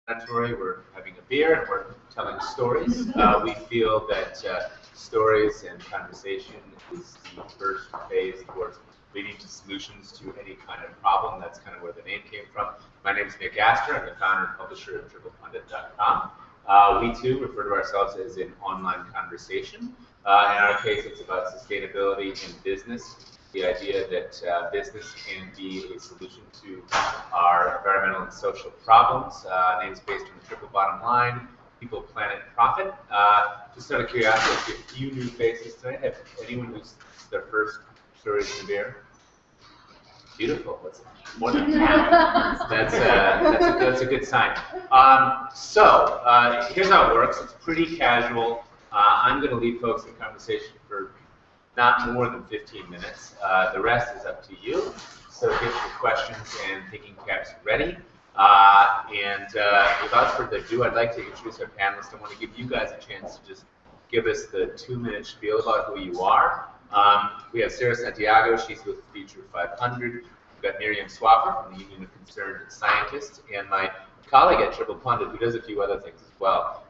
We're having a beer and we're telling stories. We feel that stories and conversation is the first phase towards leading to solutions to any kind of problem. That's kind of where the name came from. My name is Nick Aster. I'm the founder and publisher of TriplePundit.com. We too refer to ourselves as an online conversation. In our case, it's about sustainability in business. The idea that business can be a solution to our environmental and social problems. Names based on the triple bottom line, people, planet, profit. Just out of curiosity, a few new faces tonight. Have anyone who's their first stories in beer? Beautiful. That's more than half. That's a good sign. Here's how it works. It's pretty casual. I'm going to lead folks in conversation for not more than 15 minutes. The rest is up to you. So get your questions and thinking caps ready. Without further ado, I'd like to introduce our panelists. I want to give you guys a chance to just give us the 2-minute spiel about who you are. We have Sara Santiago. She's with Future 500. We've got Miriam Swaffer from the Union of Concerned Scientists, and my colleague at TriplePundit, who does a few other things as well.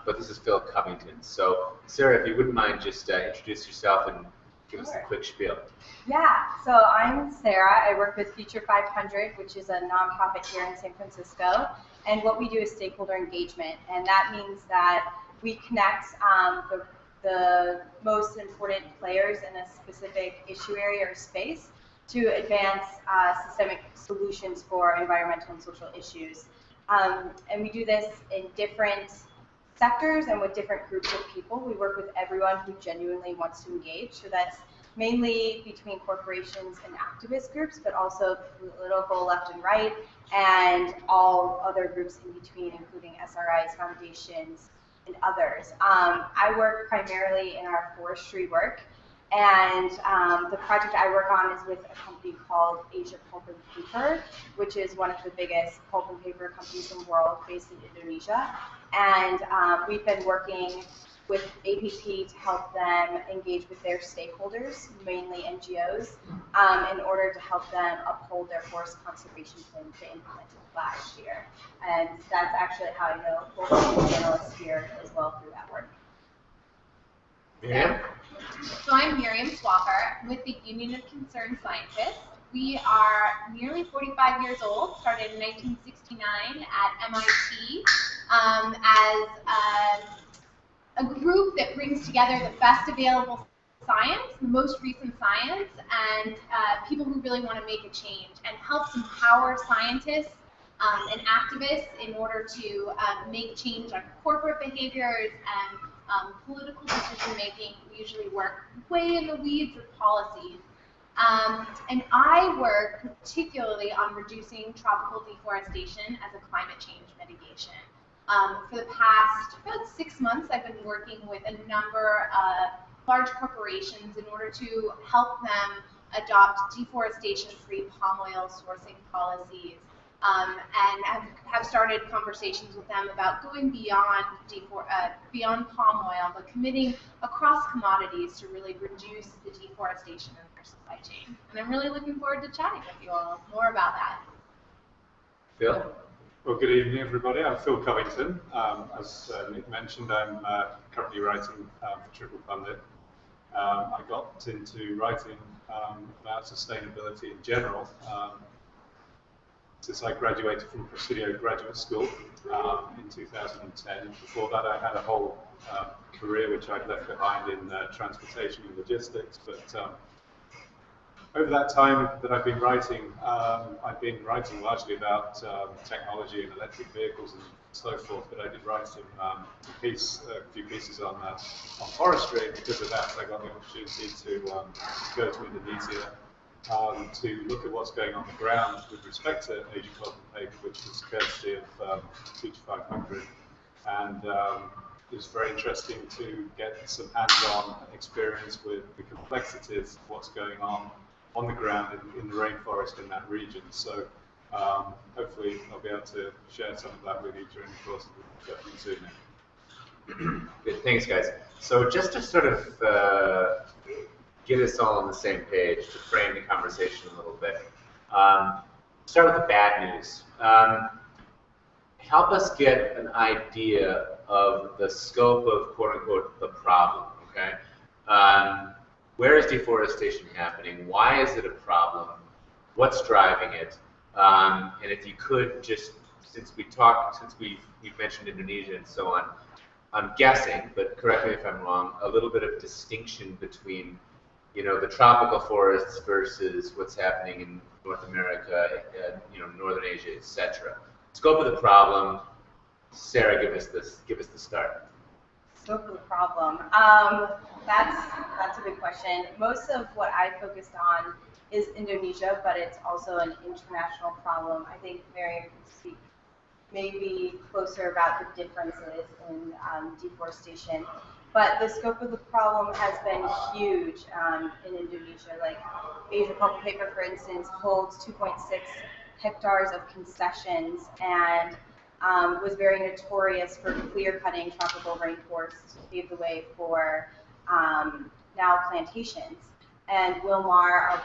But this is Covington. So, Sara, if you wouldn't mind, just introduce yourself and give us a quick spiel. Yeah, so I'm Sara. I work with Future 500, which is a nonprofit here in San Francisco. And what we do is stakeholder engagement. And that means that we connect the most important players in a specific issue area or space to advance systemic solutions for environmental and social issues. And we do this in different sectors and with different groups of people. We work with everyone who genuinely wants to engage. So that's mainly between corporations and activist groups, but also political left and right, and all other groups in between, including SRIs, foundations, and others. I work primarily in our forestry work, and the project I work on is with a company called Asia Pulp and Paper, which is one of the biggest pulp and paper companies in the world, based in Indonesia. And we've been working with APP to help them engage with their stakeholders, mainly NGOs, in order to help them uphold their forest conservation plan they implemented last year. And that's actually how I know both of the panelists here as well through that work. Miriam? So I'm Miriam Swaffer with the Union of Concerned Scientists. We are nearly 45 years old, started in 1969 at MIT as a group that brings together the best available science, the most recent science, and people who really want to make a change, and helps empower scientists and activists in order to make change on corporate behaviors and political decision making. We usually work way in the weeds with policies. And I work particularly on reducing tropical deforestation as a climate change mitigation. For the past about 6 months, I've been working with a number of large corporations in order to help them adopt deforestation-free palm oil sourcing policies, and have started conversations with them about going beyond palm oil, but committing across commodities to really reduce the deforestation in their supply chain. And I'm really looking forward to chatting with you all more about that. Phil? Well, good evening, everybody. I'm Phil Covington. As Nick mentioned, I'm currently writing for TriplePundit. I got into writing about sustainability in general since I graduated from Presidio Graduate School in 2010. Before that, I had a whole career which I'd left behind in transportation and logistics. But over that time that I've been writing largely about technology and electric vehicles and so forth. But I did write a few pieces on forestry. And because of that, I got the opportunity to go to Indonesia to look at what's going on the ground with respect to Asia Pulp and Paper, which was courtesy of Future 500. And it was very interesting to get some hands-on experience with the complexities of what's going on the ground in the rainforest in that region. So hopefully I'll be able to share some of that with you during the course of the discussion soon. Good, thanks guys. So just to sort of get us all on the same page, to frame the conversation a little bit, start with the bad news. help us get an idea of the scope of quote-unquote the problem, okay? Where is deforestation happening? Why is it a problem? What's driving it? And if you could just, since we've mentioned Indonesia and so on, I'm guessing, but correct me if I'm wrong, a little bit of distinction between, you know, the tropical forests versus what's happening in North America, you know, Northern Asia, etc. Scope of the problem. Sarah, give us the start. Scope of the problem. That's a good question. Most of what I focused on is Indonesia, but it's also an international problem. I think Miriam can speak maybe closer about the differences in deforestation. But the scope of the problem has been huge in Indonesia. Like Asia Pulp Paper, for instance, holds 2.6 hectares of concessions and was very notorious for clear-cutting tropical rainforests to pave the way for now plantations. And Wilmar, a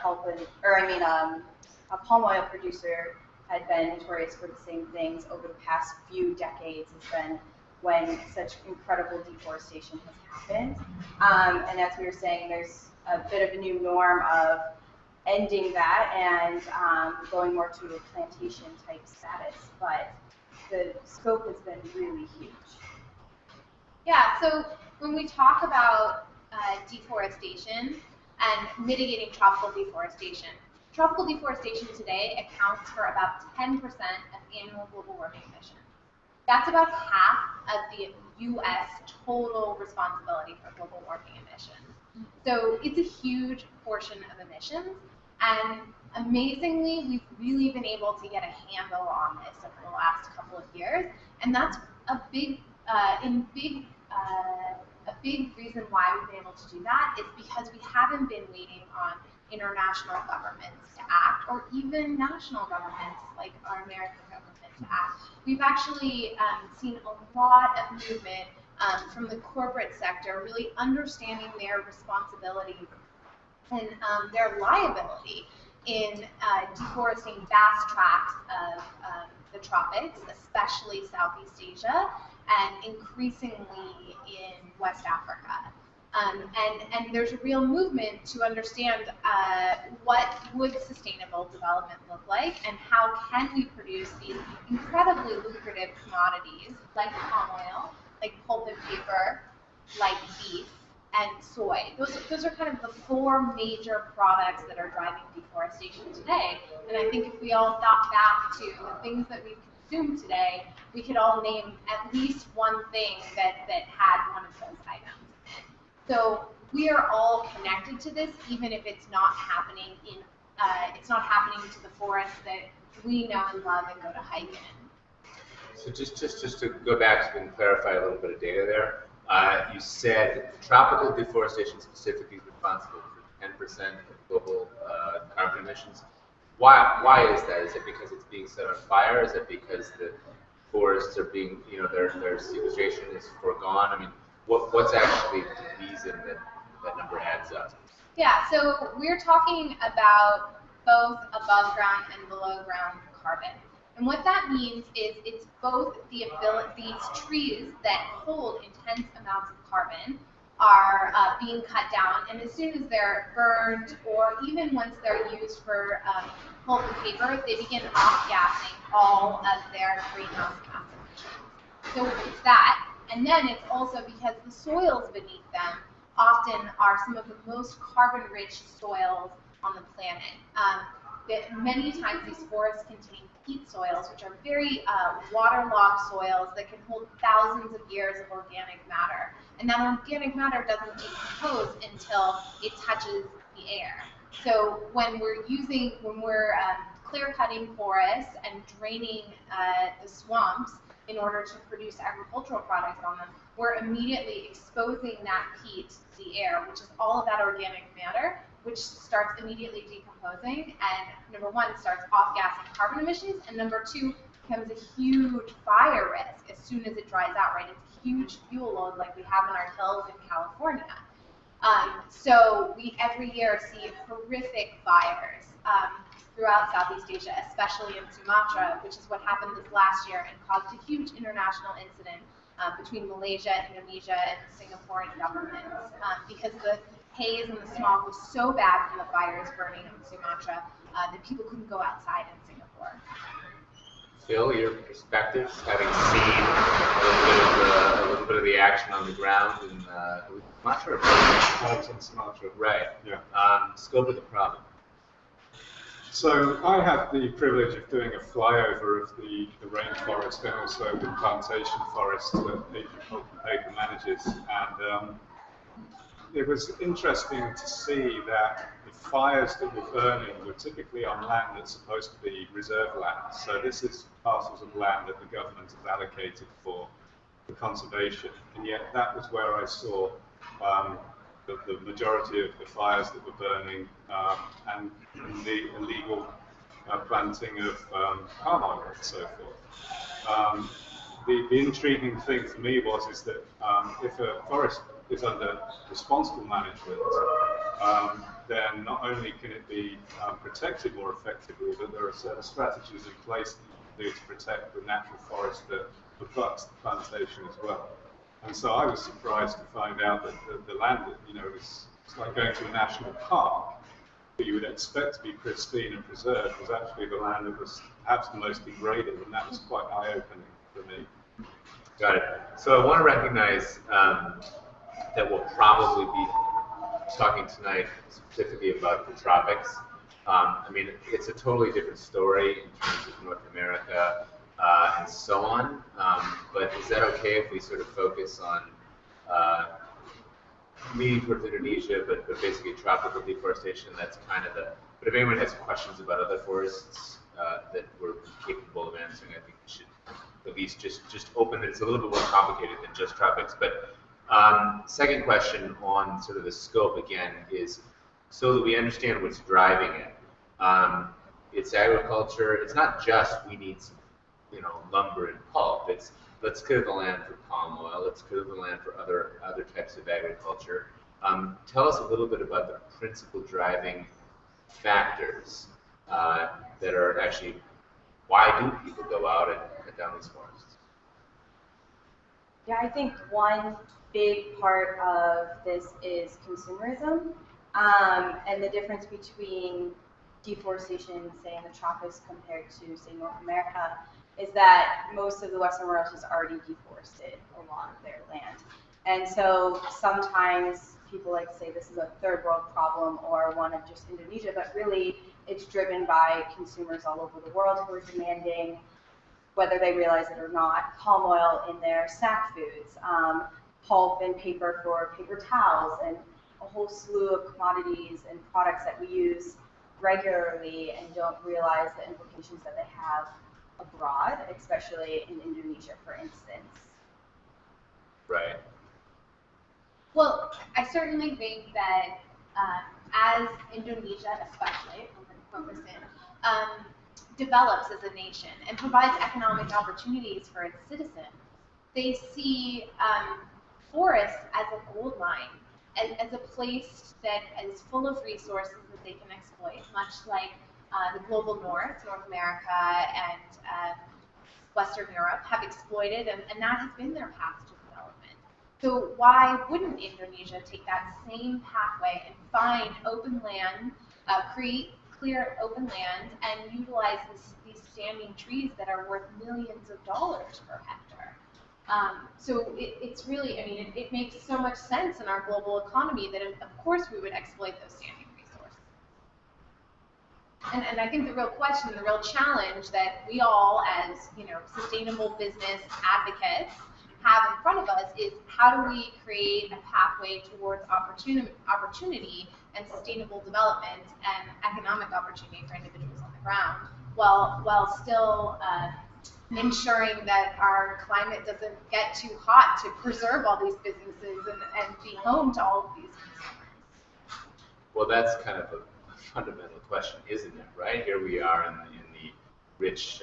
palm oil producer, had been notorious for the same things over the past few decades. Has been when such incredible deforestation has happened. And as we were saying, there's a bit of a new norm of ending that and going more to a plantation type status. But the scope has been really huge. Yeah, so when we talk about deforestation and mitigating tropical deforestation today accounts for about 10% of annual global warming emissions. That's about half of the U.S. total responsibility for global warming emissions. So it's a huge portion of emissions, and amazingly, we've really been able to get a handle on this over the last couple of years, and that's a big reason why we've been able to do that is because we haven't been waiting on international governments to act, or even national governments like our American government to act. We've actually seen a lot of movement from the corporate sector, really understanding their responsibility and their liability in deforesting vast tracts of the tropics, especially Southeast Asia, and increasingly in West Africa. And there's a real movement to understand what would sustainable development look like, and how can we produce these incredibly lucrative commodities like palm oil, like pulp and paper, like beef, and soy. Those are kind of the four major products that are driving deforestation today. And I think if we all thought back to the things that we consume today, we could all name at least one thing that had one of those items. So we are all connected to this, even if it's not happening it's not happening to the forest that we know and love and go to hike in. So just to go back and clarify a little bit of data there, you said tropical deforestation specifically is responsible for 10% of global carbon emissions. Why is that? Is it because it's being set on fire? Is it because the forests are being, you know, their sequestration is foregone? I mean, what's actually the reason that number adds up? Yeah, so we're talking about both above ground and below ground carbon. And what that means is it's both the ability, these trees that hold intense amounts of carbon are being cut down, and as soon as they're burned, or even once they're used for pulp and paper, they begin off-gassing all of their greenhouse gas emissions. So it's that, and then it's also because the soils beneath them often are some of the most carbon-rich soils on the planet. That many times these forests contain peat soils, which are very waterlogged soils that can hold thousands of years of organic matter. And that organic matter doesn't decompose until it touches the air. So when we're clear cutting forests and draining the swamps in order to produce agricultural products on them, we're immediately exposing that peat to the air, which is all of that organic matter, which starts immediately decomposing, and number one, starts off-gassing carbon emissions, and number two, becomes a huge fire risk as soon as it dries out, right? It's a huge fuel load like we have in our hills in California. So we every year see horrific fires throughout Southeast Asia, especially in Sumatra, which is what happened this last year and caused a huge international incident between Malaysia, Indonesia, and Singaporean governments because the haze and the smog was so bad from the fires burning in Sumatra that people couldn't go outside in Singapore. Phil, your perspectives, having seen a little bit of the action on the ground in Sumatra? In Sumatra. Right. Yeah. Scope of the problem. So I had the privilege of doing a flyover of the rainforest and also the plantation forest that Asian Pulp and Paper manages. And it was interesting to see that the fires that were burning were typically on land that's supposed to be reserve land. So this is parcels of land that the government has allocated for conservation. And yet that was where I saw the majority of the fires that were burning and the illegal planting of palm oil and so forth. The intriguing thing for me is that if a forest is under responsible management, then not only can it be protected more effectively, but there are certain strategies in place that you can do to protect the natural forest that abuts the plantation as well. And so I was surprised to find out that the land that, it's like going to a national park that you would expect to be pristine and preserved was actually the land that was perhaps the most degraded, and that was quite eye-opening for me. Got it. So I want to recognize that we'll probably be talking tonight specifically about the tropics. I mean, it's a totally different story in terms of North America and so on. But is that okay if we sort of focus on leaning towards Indonesia, but basically tropical deforestation? That's kind of the. But if anyone has questions about other forests that we're capable of answering, I think we should at least just open it. It's a little bit more complicated than just tropics. But second question on sort of the scope again is so that we understand what's driving it. It's agriculture. It's not just we need some, lumber and pulp. It's let's clear the land for palm oil. Let's clear the land for other types of agriculture. Tell us a little bit about the principal driving factors that are actually why do people go out and cut down these forests? Yeah, I think one big part of this is consumerism, and the difference between deforestation, say, in the tropics compared to, say, North America, is that most of the Western world has already deforested a lot of their land. And so sometimes people like to say this is a third world problem or one of just Indonesia, but really it's driven by consumers all over the world who are demanding, whether they realize it or not, palm oil in their snack foods, pulp and paper for paper towels, and a whole slew of commodities and products that we use regularly and don't realize the implications that they have abroad, especially in Indonesia, for instance. Right. Well, I certainly think that as Indonesia, especially, I'm going to focus in, develops as a nation and provides economic opportunities for its citizens, they see forests as a gold mine, as a place that is full of resources that they can exploit, much like the global north, North America and Western Europe have exploited, and that has been their path to development. So why wouldn't Indonesia take that same pathway and find open land, clear open land, and utilize these standing trees that are worth millions of dollars per hectare? So it's really, I mean, it makes so much sense in our global economy that of course we would exploit those standing resources. And I think the real question, the real challenge that we all as, sustainable business advocates have in front of us is how do we create a pathway towards opportunity and sustainable development and economic opportunity for individuals on the ground, while still ensuring that our climate doesn't get too hot to preserve all these businesses and be home to all of these consumers. Well, that's kind of a fundamental question, isn't it? Right? Here we are in the rich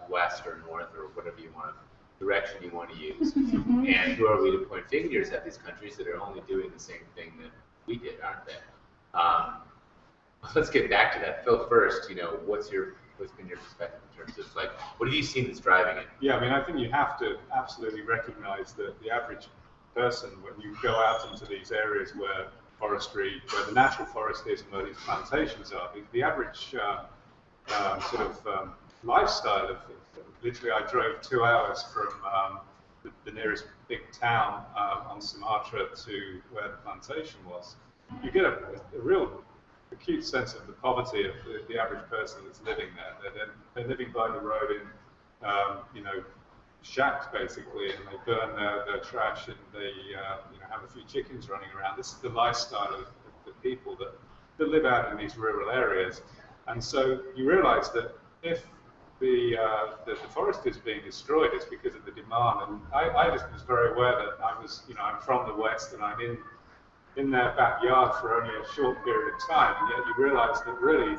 west or north or whatever direction you want to use, and who are we to point fingers at these countries that are only doing the same thing that we did, aren't they? let's get back to that. Phil, first, what's been your perspective in terms of, like, what have you seen that's driving it? Yeah, I mean, I think you have to absolutely recognize that the average person, when you go out into these areas where the natural forest is and where these plantations are, the average lifestyle of, literally I drove 2 hours from the nearest big town on Sumatra to where the plantation was. You get a real acute sense of the poverty of the average person that's living there. They're living by the road in, shacks basically, and they burn their trash, and they have a few chickens running around. This is the lifestyle of the people that live out in these rural areas. And so you realize that if the forest is being destroyed, it's because of the demand. And I just was very aware that I'm from the West, and I'm in their backyard for only a short period of time, and yet you realize that really,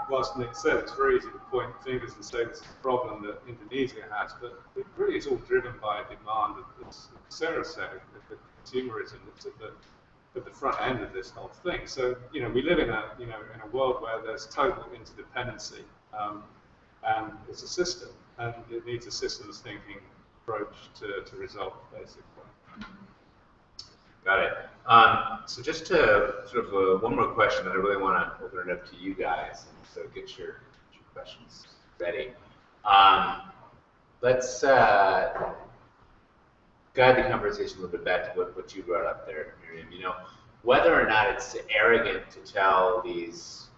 whilst Nick said it's very easy to point fingers and say this is a problem that Indonesia has, but it really is all driven by a demand, as Sara said, the consumerism that's at the front end of this whole thing. So, we live in a world where there's total interdependency, and it's a system, and it needs a systems thinking approach to resolve, basically. Got it. So just to sort of one more question that I really want to open it up to you guys, and so get your questions ready. Let's guide the conversation a little bit back to what you brought up there, Miriam. Whether or not it's arrogant to tell these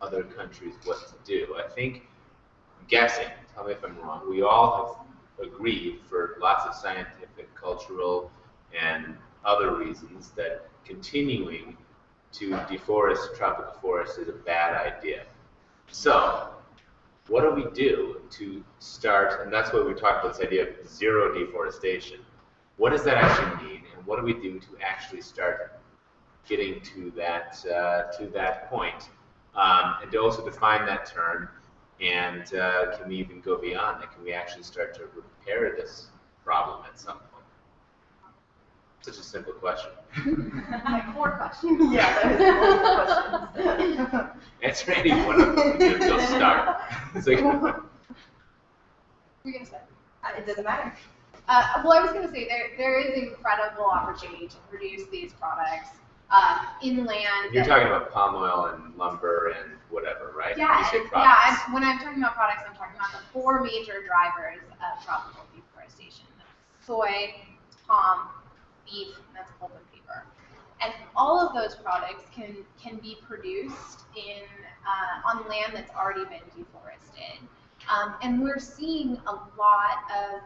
other countries what to do. I think, guessing, tell me if I'm wrong, we all have agreed for lots of scientific, cultural, and other reasons that continuing to deforest tropical forests is a bad idea. So, what do we do to start, and that's why we talked about this idea of zero deforestation. What does that actually mean, and what do we do to actually start getting to that point? And to also define that term, and can we even go beyond that? Can we actually start to repair this problem at some point? Such a simple question. Like 4 questions. Yeah, that is 4 questions. Answer any one of them, and you'll start. It's like, What were you going to say? It doesn't matter. Well, I was going to say there is incredible opportunity to produce these products inland. You're talking about palm oil and lumber and whatever, right? Yeah, When you say products. when I'm talking about products, I'm talking about the 4 major drivers of tropical deforestation: soy, palm, beef, and that's pulp and paper. And all of those products can be produced on land that's already been deforested. And we're seeing a lot of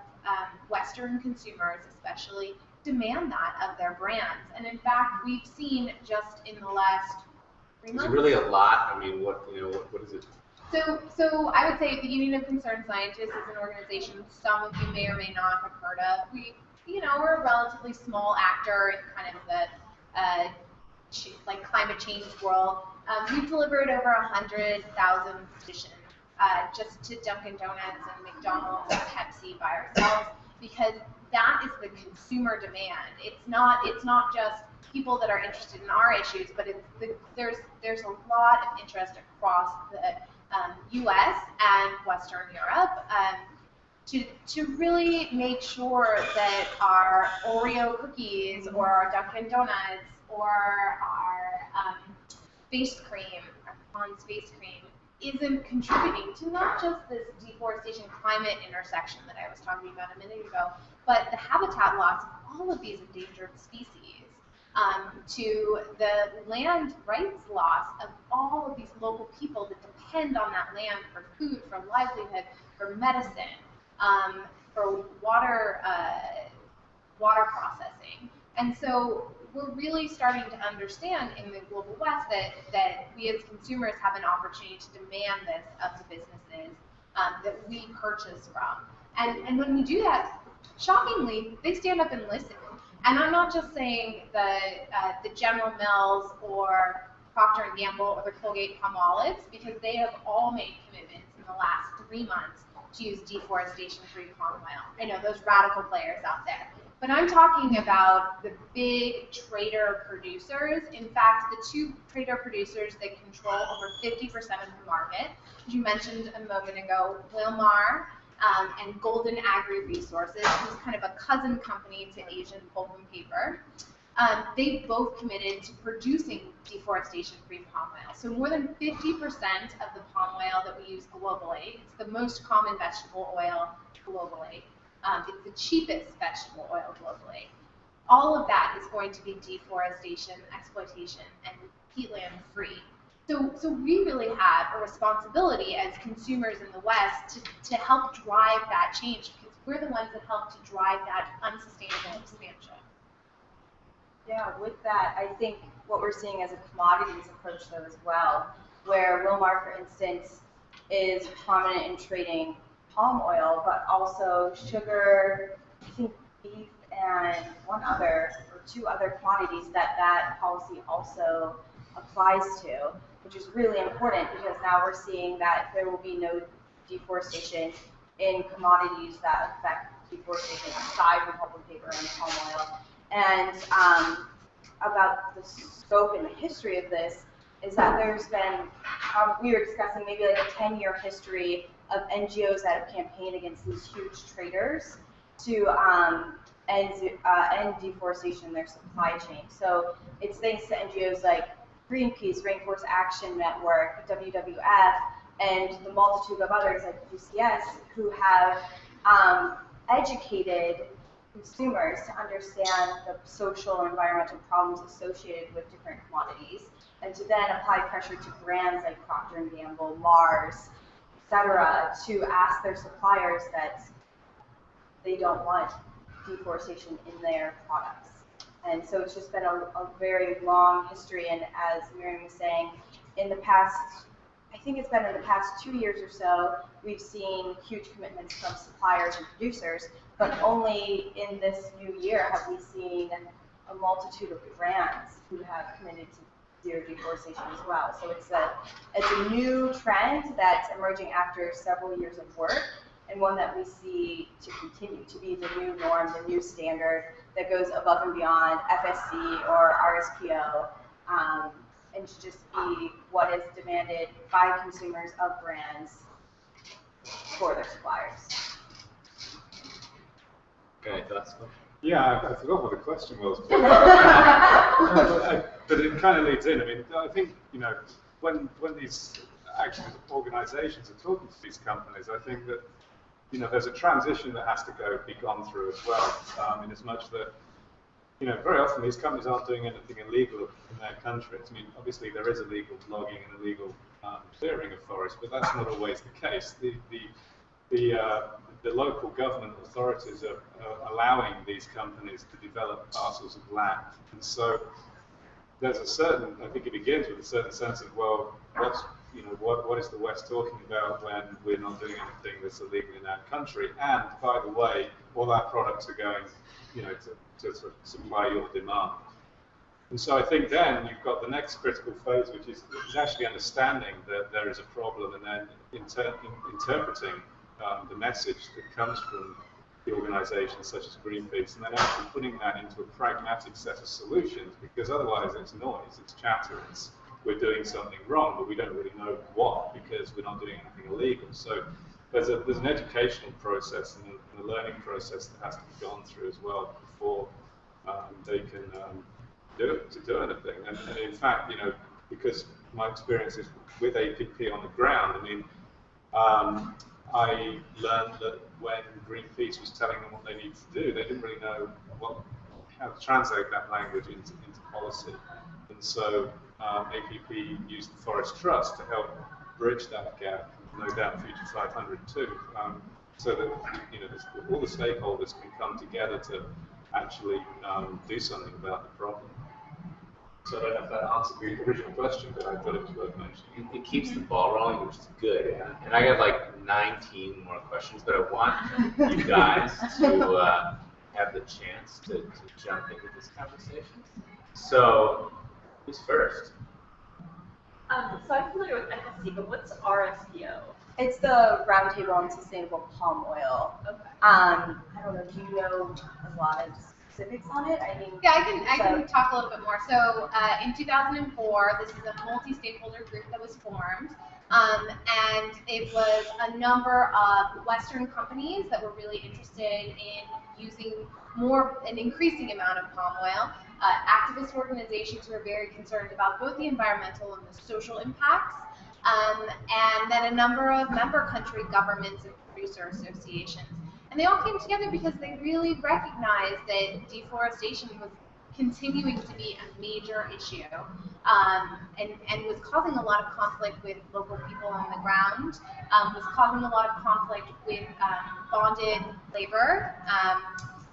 Western consumers, especially, demand that of their brands. And in fact, we've seen just in the last 3 months. Is it really a lot? I mean, what is it? So I would say the Union of Concerned Scientists is an organization some of you may or may not have heard of. We're a relatively small actor in kind of the climate change world. We've delivered over 100,000 petitions just to Dunkin' Donuts and McDonald's and Pepsi by ourselves, because that is the consumer demand. It's not just people that are interested in our issues, but there's a lot of interest across the U.S. and Western Europe to really make sure that our Oreo cookies or our Dunkin' Donuts or our face cream, our Pond's face cream, isn't contributing to not just this deforestation climate intersection that I was talking about a minute ago, but the habitat loss of all of these endangered species, to the land rights loss of all of these local people that depend on that land for food, for livelihood, for medicine, for water processing. And so we're really starting to understand in the global West that we as consumers have an opportunity to demand this of the businesses that we purchase from. And when we do that, shockingly, they stand up and listen. And I'm not just saying the General Mills or Procter & Gamble or the Colgate-Palmolives, because they have all made commitments in the last 3 months to use deforestation-free palm oil. I know those radical players out there. But I'm talking about the big trader producers. In fact, the two trader producers that control over 50% of the market, as you mentioned a moment ago, Wilmar and Golden Agri Resources, who's kind of a cousin company to Asian Pulp and Paper. They've both committed to producing deforestation-free palm oil. So more than 50% of the palm oil that we use globally, it's the most common vegetable oil globally. It's the cheapest vegetable oil globally. All of that is going to be deforestation, exploitation, and peatland free. So we really have a responsibility as consumers in the West to help drive that change, because we're the ones that help to drive that unsustainable expansion. Yeah, with that, I think what we're seeing as a commodities approach though as well, where Wilmar, for instance, is prominent in trading palm oil, but also sugar, I think beef, and two other commodities that policy also applies to, which is really important because now we're seeing that there will be no deforestation in commodities that affect deforestation aside from pulp and paper and palm oil. And about the scope and the history of this is that there's been, we were discussing maybe like a 10-year history of NGOs that have campaigned against these huge traders to end deforestation in their supply chain. So it's thanks to NGOs like Greenpeace, Rainforest Action Network, WWF, and the multitude of others like UCS who have educated consumers to understand the social and environmental problems associated with different commodities, and to then apply pressure to brands like Procter & Gamble, Mars, etc., to ask their suppliers that they don't want deforestation in their products. And so it's just been a very long history, and as Miriam was saying, in the past, I think it's been in the past 2 years or so, we've seen huge commitments from suppliers and producers, but only in this new year have we seen a multitude of brands who have committed to zero deforestation as well. So it's a new trend that's emerging after several years of work, and one that we see to continue to be the new norm, the new standard that goes above and beyond FSC or RSPO, and to just be what is demanded by consumers of brands for their suppliers. Okay, thoughts? Yeah, I forgot what the question was. But it kind of leads in. I mean, I think, when these organizations are talking to these companies, I think that, there's a transition that has to be gone through as well, in as much that, very often these companies aren't doing anything illegal in their countries. I mean, obviously there is illegal logging and illegal clearing of forests, but that's not always the case. The local government authorities are allowing these companies to develop parcels of land. And so there's a certain, I think it begins with a certain sense of, well, what is the West talking about when we're not doing anything that's illegal in our country? And by the way, all our products are going, to supply your demand. And so I think then you've got the next critical phase, which is actually understanding that there is a problem, and then interpreting the message that comes from the organizations such as Greenpeace, and then actually putting that into a pragmatic set of solutions, because otherwise it's noise, it's chatter, we're doing something wrong, but we don't really know what, because we're not doing anything illegal. So there's an educational process and a learning process that has to be gone through as well before they can do anything. And in fact, because my experience is with APP on the ground, I mean, I learned that when Greenpeace was telling them what they needed to do, they didn't really know how to translate that language into policy. And so APP used the Forest Trust to help bridge that gap, no doubt Future 500 too, so that all the stakeholders can come together to actually do something about the problem. So I don't know if that answered the original question, but I thought it was worth mentioning. It keeps the ball rolling, which is good. And I got like 19 more questions, but I want you guys to have the chance to jump into this conversation. So, who's first? So I'm familiar with FSC, but what's RSPO? It's the Roundtable on Sustainable Palm Oil. Okay. don't know, do you know a lot of specifics on it? I mean, yeah, I can talk a little bit more. So in 2004, this is a multi-stakeholder group that was formed, and it was a number of Western companies that were really interested in using an increasing amount of palm oil. Activist organizations who are very concerned about both the environmental and the social impacts, and then a number of member country governments and producer associations. And they all came together because they really recognized that deforestation was continuing to be a major issue, and was causing a lot of conflict with local people on the ground, was causing a lot of conflict with bonded labor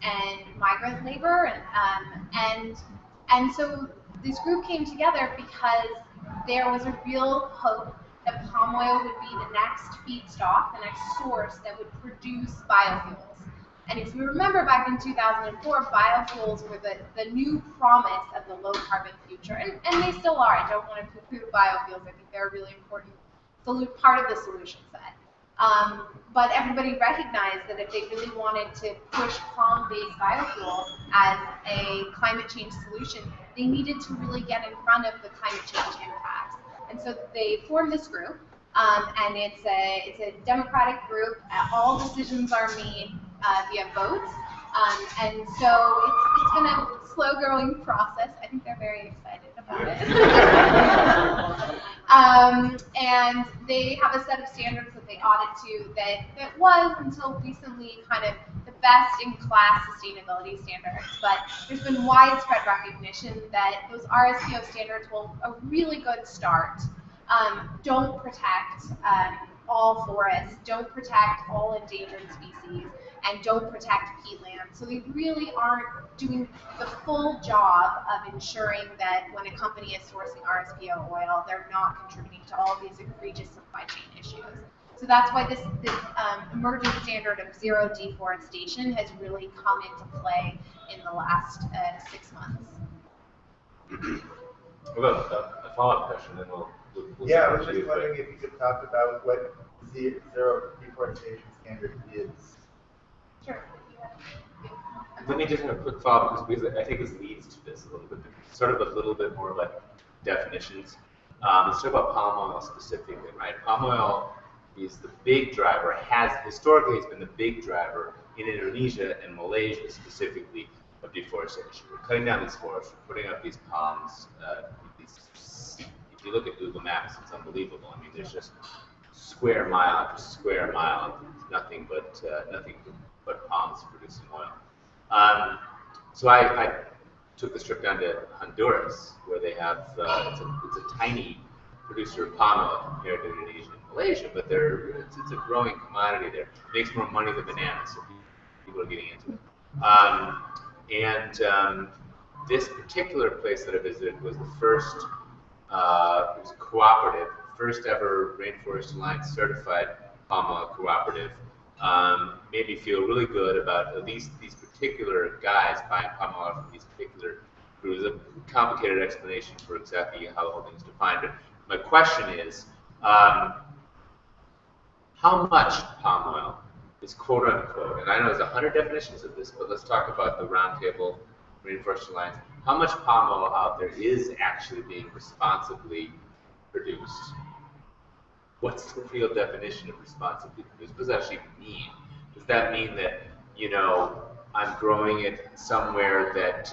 and migrant labor, and so this group came together because there was a real hope that palm oil would be the next feedstock, the next source that would produce biofuels. And if you remember back in 2004, biofuels were the new promise of the low carbon future, and they still are. I don't want to poo-poo biofuels. I think they're a really important part of the solution set. But everybody recognized that if they really wanted to push palm-based biofuel as a climate change solution, they needed to really get in front of the climate change impacts. And so they formed this group, and it's a democratic group. All decisions are made via votes, and so it's been a slow-growing process. I think they're very excited about it. And they have a set of standards that they audit to that was, until recently, kind of the best-in-class sustainability standards. But there's been widespread recognition that those RSPO standards will a really good start. Don't protect all forests, don't protect all endangered species, and don't protect peatland. So they really aren't doing the full job of ensuring that when a company is sourcing RSPO oil, they're not contributing to all of these egregious supply chain issues. So that's why this emerging standard of zero deforestation has really come into play in the last 6 months. Well, a follow-up question, then we'll yeah, I was just wondering if you could talk about what the zero deforestation standard is. Sure. Let me just have a quick follow-up, because I think this leads to this a little bit, sort of a little bit more like definitions. Let's talk about palm oil specifically, right? Palm oil is the big driver, historically has been the big driver in Indonesia and Malaysia specifically of deforestation. We're cutting down these forests, we're putting up these palms. If you look at Google Maps, it's unbelievable. I mean, there's just square mile after square mile, nothing but palms producing oil. So I took this trip down to Honduras, where they have it's a tiny producer of palm oil compared to Indonesia and Malaysia, but it's a growing commodity there. It makes more money than bananas, so people are getting into it. This particular place that I visited was the first. It was a cooperative, first ever Rainforest Alliance certified palm oil cooperative. Made me feel really good about these particular guys buying palm oil from these particular groups. There's a complicated explanation for exactly how the whole thing is defined. But my question is, how much palm oil is quote unquote, and I know there's 100 definitions of this, but let's talk about the Roundtable Rainforest Alliance. How much palm oil out there is actually being responsibly produced? What's the real definition of responsibly produced? What does that actually mean? Does that mean that, I'm growing it somewhere that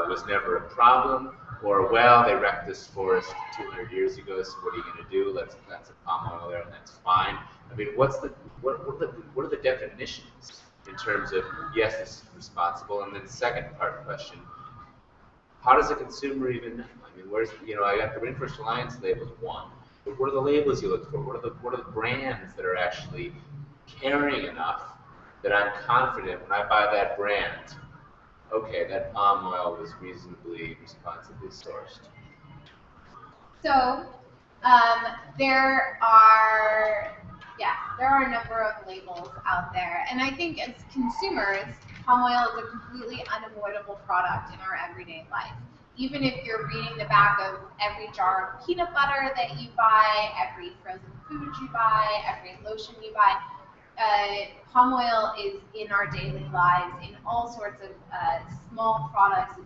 was never a problem? Or, well, they wrecked this forest 200 years ago, so what are you going to do? Let's plant some palm oil there and that's fine. I mean, what are the definitions in terms of, yes, this is responsible? And then second part question, how does a consumer even know? I mean, I got the Rainforest Alliance labels, one. But what are the labels you look for? What are the brands that are actually caring enough that I'm confident when I buy that brand, okay, that palm oil was reasonably responsibly sourced? So there are a number of labels out there, and I think as consumers, palm oil is a completely unavoidable product in our everyday life. Even if you're reading the back of every jar of peanut butter that you buy, every frozen food you buy, every lotion you buy, palm oil is in our daily lives in all sorts of small products.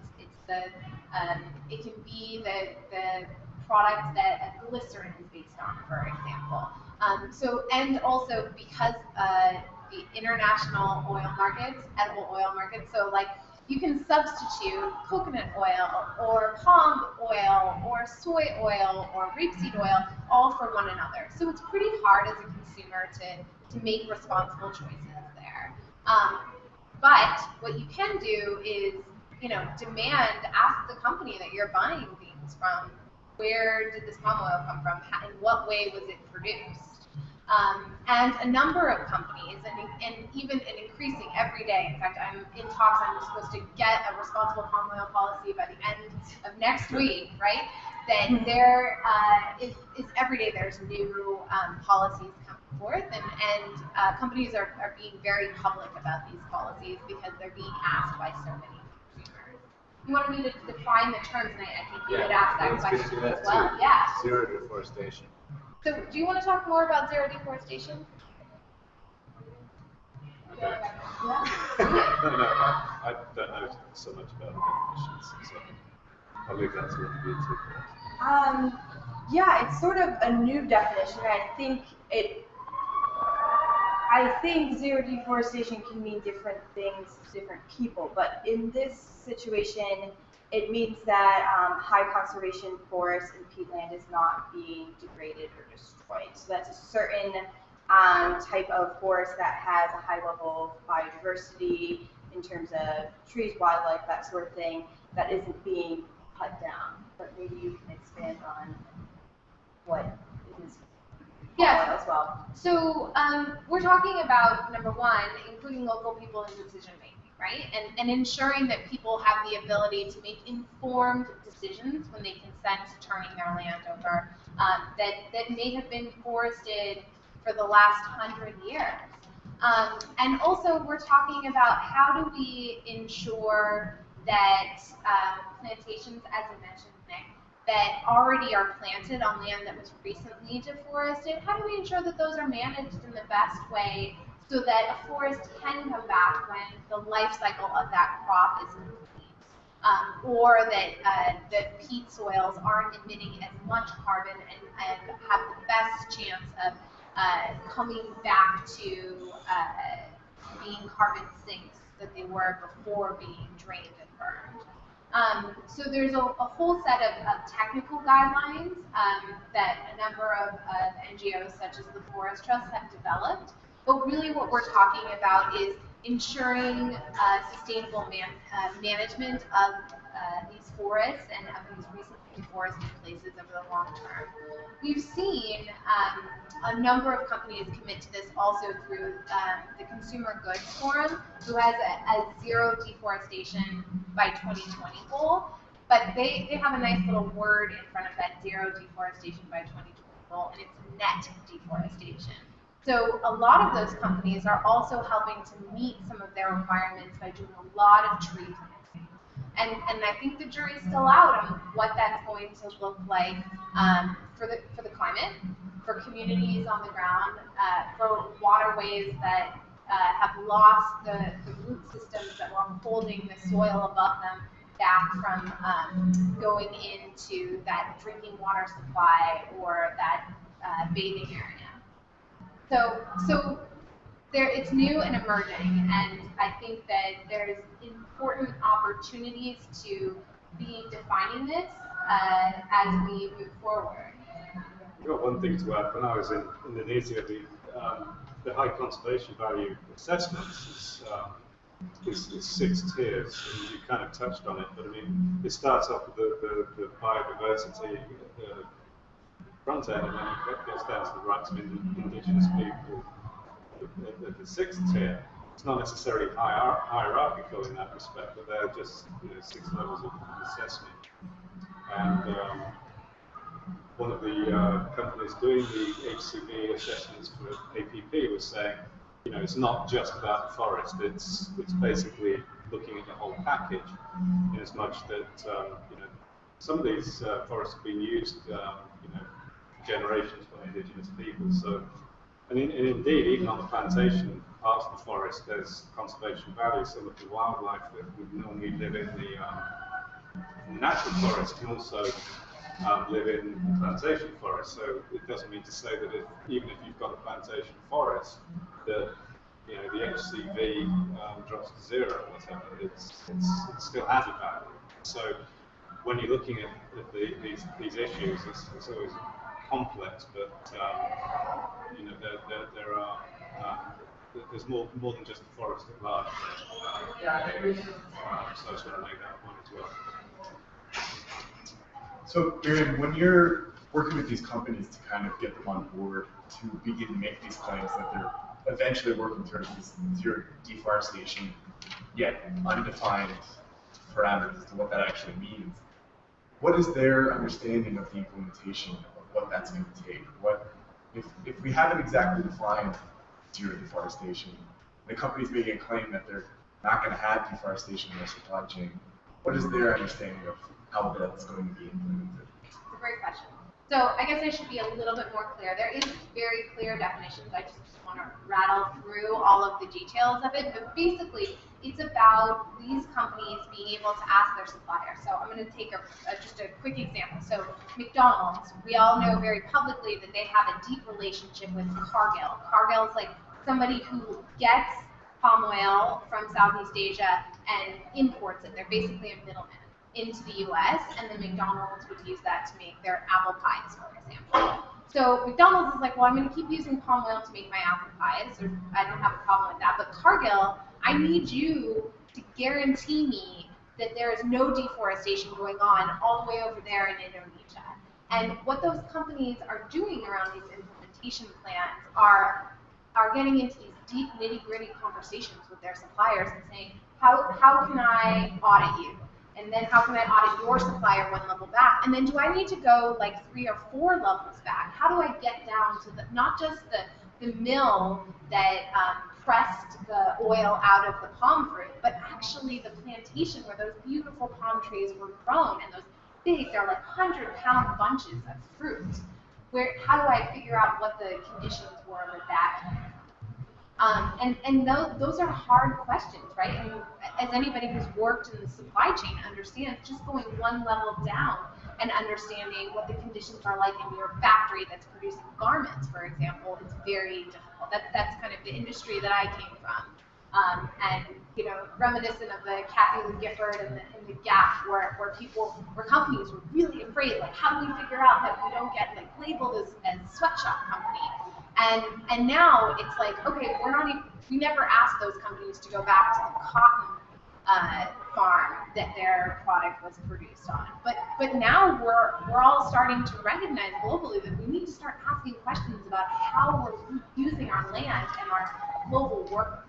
It can be the product that a glycerin is based on, for example. And also because the international oil markets, edible oil markets, so like you can substitute coconut oil or palm oil or soy oil or rapeseed oil all for one another. So it's pretty hard as a consumer to make responsible choices there. But what you can do is, ask the company that you're buying things from, where did this palm oil come from? In what way was it produced? And a number of companies, and even an increasing every day. In fact, I'm in talks. I'm supposed to get a responsible palm oil policy by the end of next week, right? That there is every day there's new policies coming forth, and companies are being very public about these policies because they're being asked by so many consumers. You wanted me to define the terms, and I think you would ask that question as well. Too. Yeah. Zero deforestation. So, do you want to talk more about zero deforestation? Okay. No, I don't know so much about the definitions, so I'll leave that to you two. Yeah, it's sort of a new definition. I think zero deforestation can mean different things to different people, but in this situation, it means that high conservation forest and peatland is not being degraded or destroyed. So that's a certain type of forest that has a high level of biodiversity in terms of trees, wildlife, that sort of thing, that isn't being cut down. But maybe you can expand on what is as well. So we're talking about, number one, including local people in decision making, right? And ensuring that people have the ability to make informed decisions when they consent to turning their land over that may have been forested for the last 100 years. And also we're talking about how do we ensure that plantations, as you mentioned, Nick, that already are planted on land that was recently deforested, how do we ensure that those are managed in the best way so that a forest can come back when the life cycle of that crop is complete? Or that the peat soils aren't emitting as much carbon and have the best chance of coming back to being carbon sinks that they were before being drained and burned. So there's a whole set of technical guidelines that a number of NGOs such as the Forest Trust have developed. But really what we're talking about is ensuring sustainable management of these forests and of these recently deforested places over the long term. We've seen a number of companies commit to this also through the Consumer Goods Forum, who has a zero deforestation by 2020 goal, but they have a nice little word in front of that zero deforestation by 2020 goal, and it's net deforestation. So a lot of those companies are also helping to meet some of their requirements by doing a lot of tree planting. And I think the jury's still out on what that's going to look like for the climate, for communities on the ground, for waterways that have lost the root systems that were holding the soil above them back from going into that drinking water supply or that bathing area. So it's new and emerging, and I think that there's important opportunities to be defining this as we move forward. I've got one thing to add. When I was in Indonesia, the high conservation value assessments is 6 tiers, and you kind of touched on it, but I mean, it starts off with the biodiversity front end, and then it gets down to the rights of indigenous people. The 6th tier, it's not necessarily hierarchical in that respect, but they're just 6 levels of assessment. And one of the companies doing the HCV assessments for APP was saying, it's not just about the forest, it's basically looking at the whole package, in as much that some of these forests have been used generations by indigenous people, so And indeed, even on the plantation parts of the forest, there's conservation value. Some of the wildlife that would normally live in the natural forest can also live in plantation forest. So it doesn't mean to say that even if you've got a plantation forest, that the HCV drops to zero or whatever. It still has a value. So when you're looking at these issues, it's always complex, but there are there's more than just the forest at large. So I just want to make that point as well. So Miriam, when you're working with these companies to kind of get them on board to begin to make these claims that they're eventually working towards this zero deforestation, yet undefined parameters as to what that actually means, what is their understanding of the implementation of what that's going to take? If we haven't exactly defined zero deforestation, the company's making a claim that they're not going to have deforestation in their supply chain, what is their understanding of how that's going to be implemented? It's a great question. So I guess I should be a little bit more clear. There is very clear definitions. I just want to rattle through all of the details of it. But basically, it's about these companies being able to ask their suppliers. So I'm going to take just a quick example. So McDonald's, we all know very publicly that they have a deep relationship with Cargill. Cargill is like somebody who gets palm oil from Southeast Asia and imports it. They're basically a middleman into the US, and then McDonald's would use that to make their apple pies, for example. So McDonald's is like, well, I'm going to keep using palm oil to make my apple pies, or I don't have a problem with that, but Cargill, I need you to guarantee me that there is no deforestation going on all the way over there in Indonesia. And what those companies are doing around these implementation plans are getting into these deep nitty-gritty conversations with their suppliers and saying, how can I audit you? And then how can I audit your supplier one level back? And then do I need to go like 3 or 4 levels back? How do I get down to not just the mill that pressed the oil out of the palm fruit, but actually the plantation where those beautiful palm trees were grown and those big, they're like 100-pound bunches of fruit. How do I figure out what the conditions were with that? And those are hard questions, right? I mean, as anybody who's worked in the supply chain understands, just going one level down and understanding what the conditions are like in your factory that's producing garments, for example, it's very difficult. That's kind of the industry that I came from. And reminiscent of the Kathy Lee Gifford and the Gap, where companies were really afraid, like, how do we figure out that we don't get like labeled as a sweatshop company? And now it's like, okay, we never asked those companies to go back to the cotton farm that their product was produced on. But now we're all starting to recognize globally that we need to start asking questions about how we're using our land and our global workers.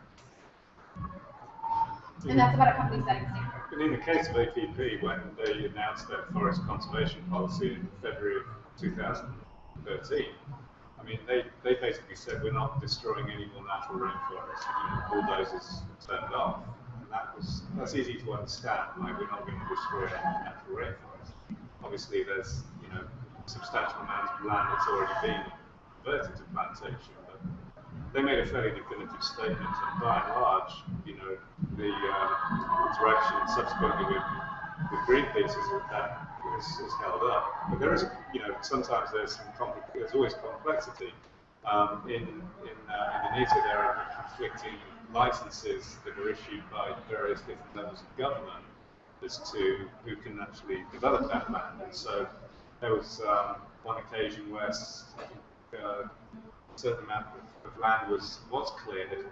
And that's about a company setting standards. And in the case of APP, when they announced their forest conservation policy in February of 2013, I mean, they basically said we're not destroying any more natural rainforests. Bulldozers turned off, and that's easy to understand. Like, we're not going to destroy any natural rainforest. Obviously, there's substantial amounts of land that's already been converted to plantation. But they made a fairly definitive statement, and by and large, the interaction subsequently with Greenpeace is held up. But there is, sometimes there's always complexity. In Indonesia, there are conflicting licenses that are issued by various different levels of government as to who can actually develop that land. And so there was one occasion where a certain amount of land was cleared,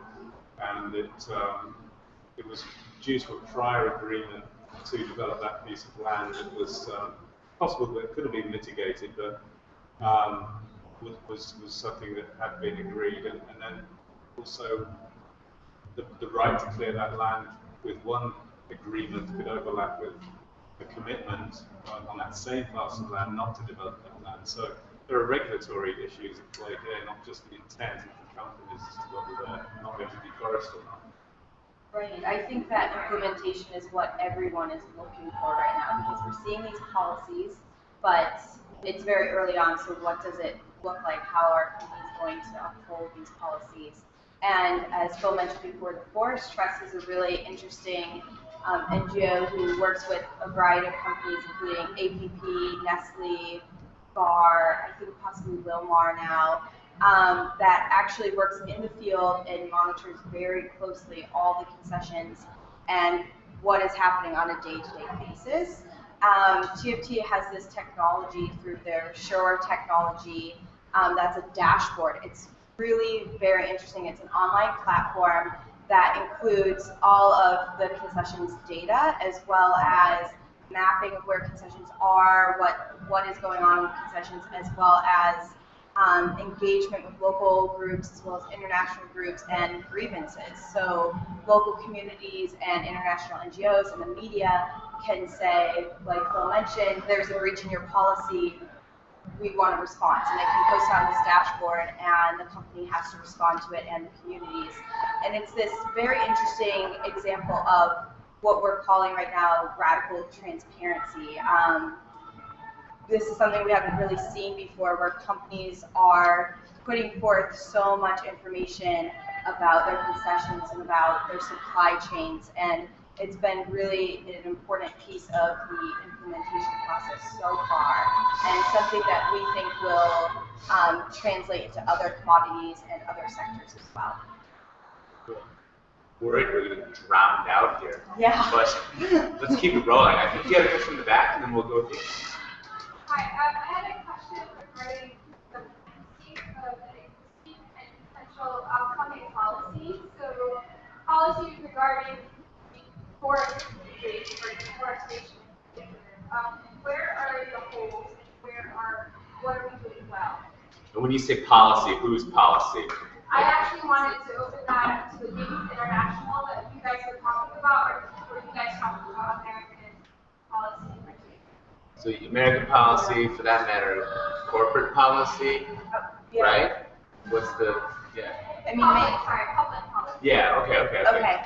and it was due to a prior agreement to develop that piece of land that was possible, but it could have been mitigated, but was something that had been agreed, and then also the right to clear that land with one agreement could overlap with a commitment on that same parcel of land not to develop that land. So there are regulatory issues at play here, not just the intent of the companies as to whether they're not going to deforest or not. Right. I think that implementation is what everyone is looking for right now, because we're seeing these policies, but it's very early on, so what does it look like? How are companies going to uphold these policies. And as Phil mentioned before, the Forest Trust is a really interesting NGO who works with a variety of companies, including APP, Nestle, Bar, I think possibly Wilmar now, that actually works in the field and monitors very closely all the concessions and what is happening on a day-to-day basis. TFT has this technology through their Sure technology that's a dashboard. It's really very interesting. It's an online platform that includes all of the concessions data as well as mapping of where concessions are, what is going on with concessions, as well as engagement with local groups as well as international groups and grievances. So local communities and international NGOs and the media can say, like Phil mentioned, there's a breach in your policy, we want a response. And they can post on this dashboard and the company has to respond to it and the communities. And it's this very interesting example of what we're calling right now radical transparency. This is something we haven't really seen before, where companies are putting forth so much information about their concessions and about their supply chains, and it's been really an important piece of the implementation process so far, and something that we think will translate into other commodities and other sectors as well. Worried we're going to drown out here. Yeah. But let's keep it rolling. I think you had a question in the back, and then we'll go with you. Hi, I had a question regarding the landscape of the existing and potential upcoming policies. So, policies regarding forest degradation or deforestation in particular. Where are the holes and what are we doing well? And when you say policy, whose policy? I actually wanted to open that up to maybe international that you guys were talking about, or you guys talking about American policy in particular. So American policy, for that matter, corporate policy, Yeah. right? What's the, I mean, Public policy. Yeah, okay,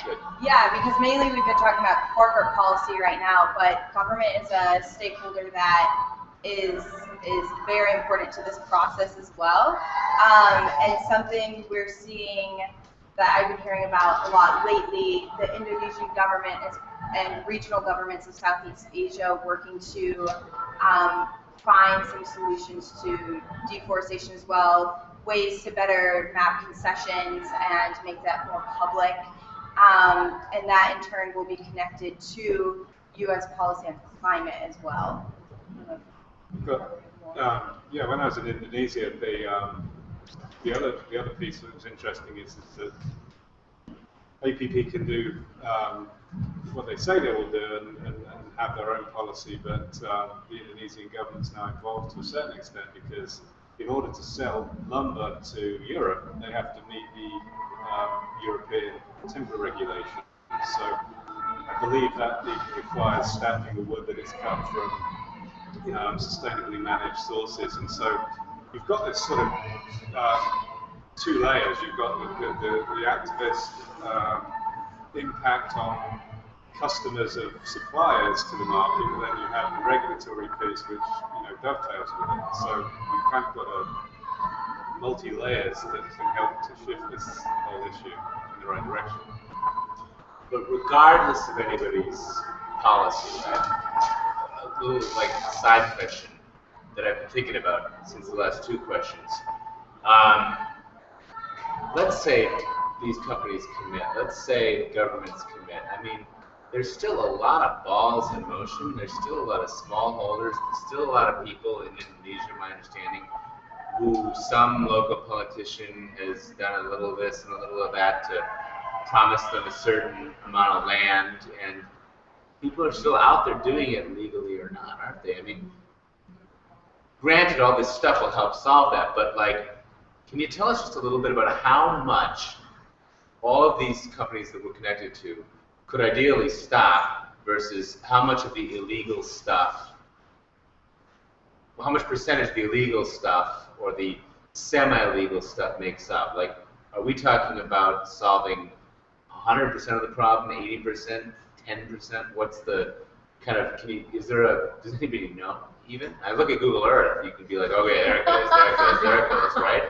good. Yeah, because mainly we've been talking about corporate policy right now, but government is a stakeholder that is very important to this process as well. And something we're seeing that I've been hearing about a lot lately, the Indonesian government and regional governments of Southeast Asia working to find some solutions to deforestation as well, ways to better map concessions and make that more public. And that in turn will be connected to U.S. policy on climate as well. Yeah, when I was in Indonesia, the other piece that was interesting is that APP can do what they say they will do and have their own policy, but the Indonesian government's now involved to a certain extent because in order to sell lumber to Europe, they have to meet the European timber regulations. So I believe that requires stamping the wood that it's cut from sustainably managed sources, and so you've got this sort of two layers. You've got the activist impact on customers of suppliers to the market, and then you have the regulatory piece which dovetails with it. So you've kind of got a multi-layers that can help to shift this whole issue in the right direction. But regardless of anybody's policy, right? A little side question that I've been thinking about since the last two questions. Let's say these companies commit. Let's say governments commit. I mean, there's still a lot of balls in motion. There's still a lot of smallholders. There's still a lot of people in Indonesia, my understanding, who some local politician has done a little of this and a little of that to promise them a certain amount of land, and people are still out there doing it legally or not, aren't they? I mean, granted, all this stuff will help solve that, but can you tell us just a little bit about how much all of these companies that we're connected to could ideally stop versus how much of the illegal stuff, how much percentage of the illegal stuff or the semi-legal stuff makes up? Are we talking about solving 100% of the problem, 80%, 10%? What's the kind of, does anybody know even? I look at Google Earth, you can be like, okay, there it goes, there it goes, there it goes, right?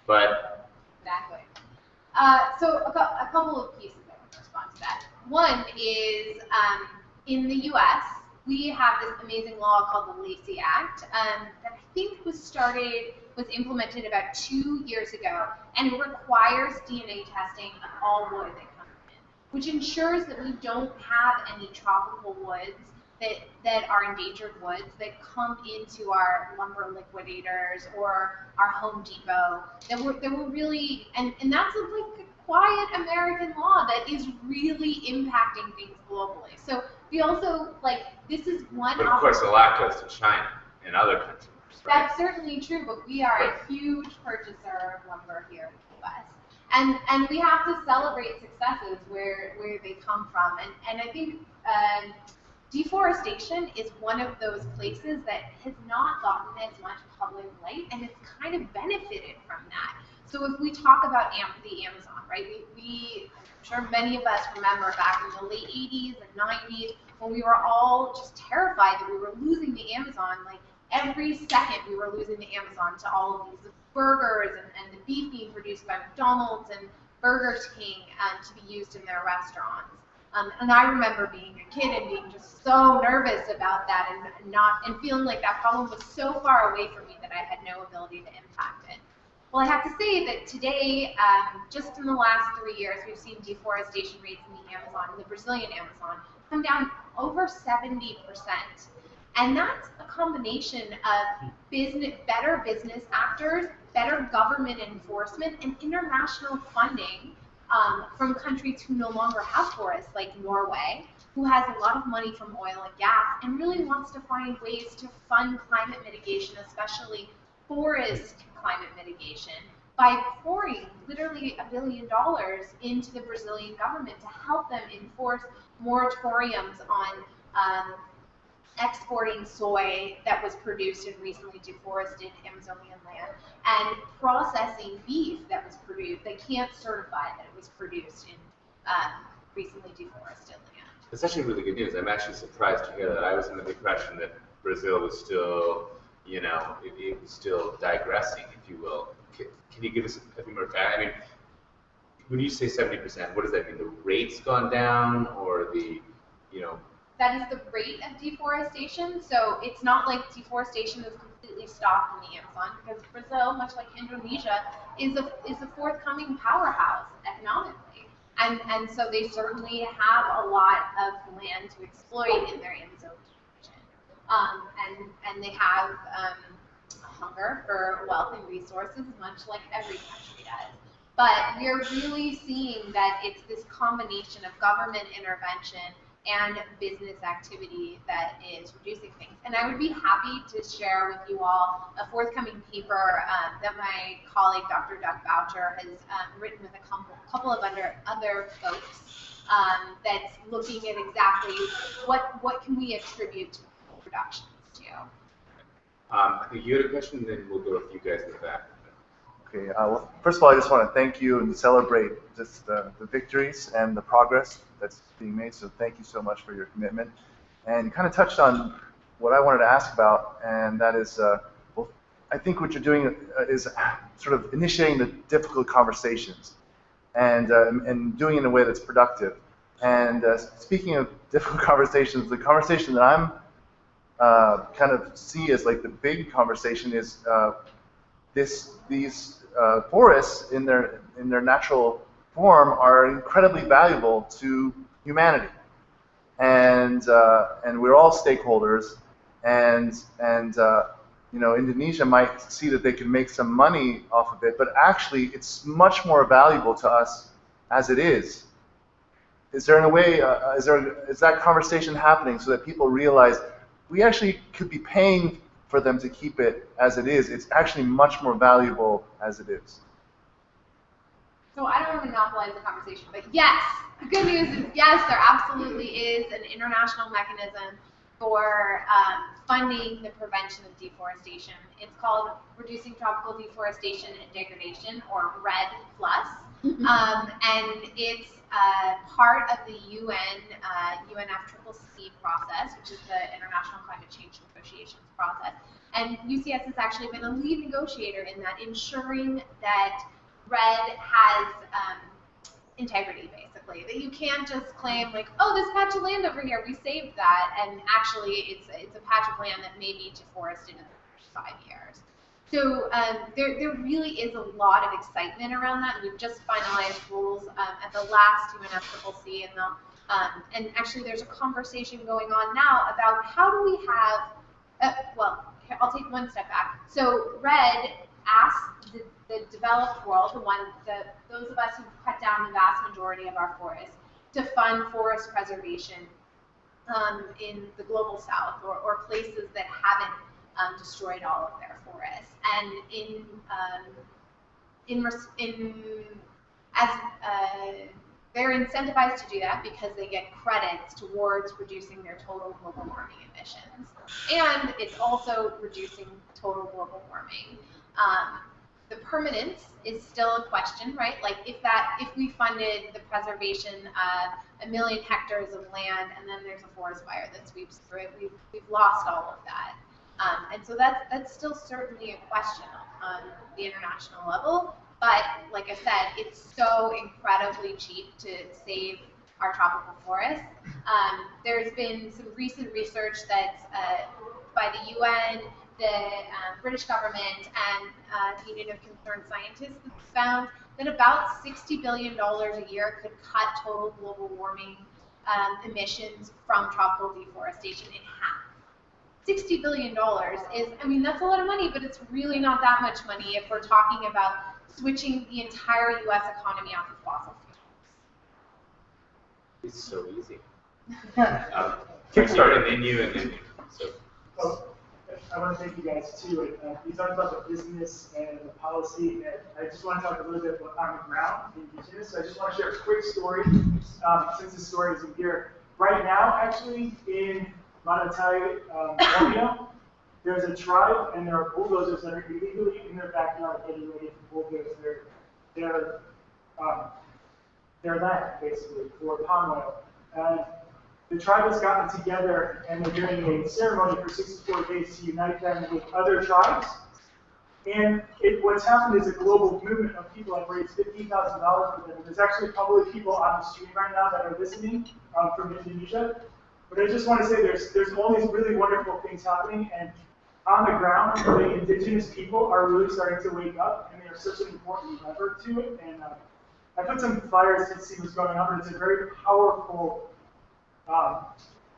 But Exactly. So a couple of pieces I want to respond to that. One is in the U.S. we have this amazing law called the Lacey Act that I think was implemented about 2 years ago, and it requires DNA testing of all wood that comes in, which ensures that we don't have any tropical woods that are endangered woods that come into our lumber liquidators or our Home Depot that were really, and that's like a quiet American law that is really impacting things globally. So we also, like, this is one. But of course, a lot goes to China and other countries. Right? That's certainly true, but we are a huge purchaser of lumber here in the U.S. And we have to celebrate successes where they come from. And I think deforestation is one of those places that has not gotten as much public light, and it's kind of benefited from that. So if we talk about the Amazon, right? I'm sure many of us remember back in the late 80s and 90s when we were all just terrified that we were losing the Amazon. Like every second we were losing the Amazon to all of these burgers and the beef being produced by McDonald's and Burger King to be used in their restaurants. And I remember being a kid and being just so nervous about that and feeling like that problem was so far away from me that I had no ability to impact it. Well, I have to say that today, just in the last 3 years, we've seen deforestation rates in the Amazon, in the Brazilian Amazon, come down over 70%. And that's a combination of better business actors, better government enforcement, and international funding from countries who no longer have forests, like Norway, who has a lot of money from oil and gas and really wants to find ways to fund climate mitigation, especially forest climate mitigation, by pouring literally $1 billion into the Brazilian government to help them enforce moratoriums on exporting soy that was recently deforested Amazonian land, and processing beef that was produced. They can't certify that it was produced in recently deforested land. That's actually really good news. I'm actually surprised to hear that. I was under the impression that Brazil was still, it was still digressing, if you will. Can you give us a few more facts? I mean, when you say 70%, what does that mean? The rate's gone down, or the, That is the rate of deforestation. So it's not like deforestation is completely stopped in the Amazon, because Brazil, much like Indonesia, is a forthcoming powerhouse economically. And so they certainly have a lot of land to exploit in their Amazon region. And they have hunger for wealth and resources, much like every country does. But we're really seeing that it's this combination of government intervention and business activity that is reducing things. And I would be happy to share with you all a forthcoming paper that my colleague, Dr. Doug Boucher, has written with a couple of other folks that's looking at exactly what can we attribute to reductions to. I think you had a question, and then we'll go with you guys in the back. Okay, well, first of all, I just want to thank you and celebrate just the victories and the progress that's being made, so thank you so much for your commitment. And you kind of touched on what I wanted to ask about, and that is, well, I think what you're doing is sort of initiating the difficult conversations and doing it in a way that's productive. And speaking of difficult conversations, the conversation that I'm kind of see as like the big conversation is these forests in their natural form are incredibly valuable to humanity, and we're all stakeholders, and Indonesia might see that they can make some money off of it, but actually it's much more valuable to us as it is. Is there a way? Is that conversation happening so that people realize we actually could be paying for them to keep it as it is? It's actually much more valuable as it is. So I don't want to monopolize the conversation, but yes, the good news is yes, there absolutely is an international mechanism for funding the prevention of deforestation. It's called Reducing Tropical Deforestation and Degradation, or REDD+. And it's part of the UN UNFCCC process, which is the International Climate Change Negotiations process. And UCS has actually been a lead negotiator in that, ensuring that RED has integrity, basically. That you can't just claim like, oh, this patch of land over here, we saved that, and actually it's a patch of land that may be deforested in the next 5 years. So there really is a lot of excitement around that. We've just finalized rules at the last UNFCCC, and actually there's a conversation going on now about how do we have, well, I'll take one step back. So RED asks the developed world, those of us who cut down the vast majority of our forests, to fund forest preservation in the global south, or places that haven't destroyed all of their forests. And they're incentivized to do that because they get credits towards reducing their total global warming emissions. And it's also reducing total global warming. The permanence is still a question, right? Like if we funded the preservation of 1 million hectares of land and then there's a forest fire that sweeps through it, we've lost all of that. And so that's still certainly a question on the international level. But like I said, it's so incredibly cheap to save our tropical forests. There's been some recent research that's by the UN, the British government, and the Union of Concerned Scientists found that about $60 billion a year could cut total global warming emissions from tropical deforestation in half. $60 billion is, I mean, that's a lot of money, but it's really not that much money if we're talking about switching the entire U.S. economy off of fossil fuels. It's so easy. Kickstart and then you. So. Oh, I want to thank you guys too. You talked about the business and the policy, and I just want to talk a little bit about on the ground, indigenous. So I just want to share a quick story, since the story is in here. Right now, actually, in Monterey, Borneo, there's a tribe, and there are bulldozers that are illegally in their backyard getting ready to bulldoze their land, basically, for palm oil. And the tribe has gotten together, and they're doing a ceremony for 64 days to unite them with other tribes. And what's happened is a global movement of people have raised $15,000 for them. There's actually probably people on the stream right now that are listening from Indonesia. But I just want to say there's all these really wonderful things happening, and on the ground, the indigenous people are really starting to wake up, and they are such an important lever to it. And I put some flyers to see what's going on, but it's a very powerful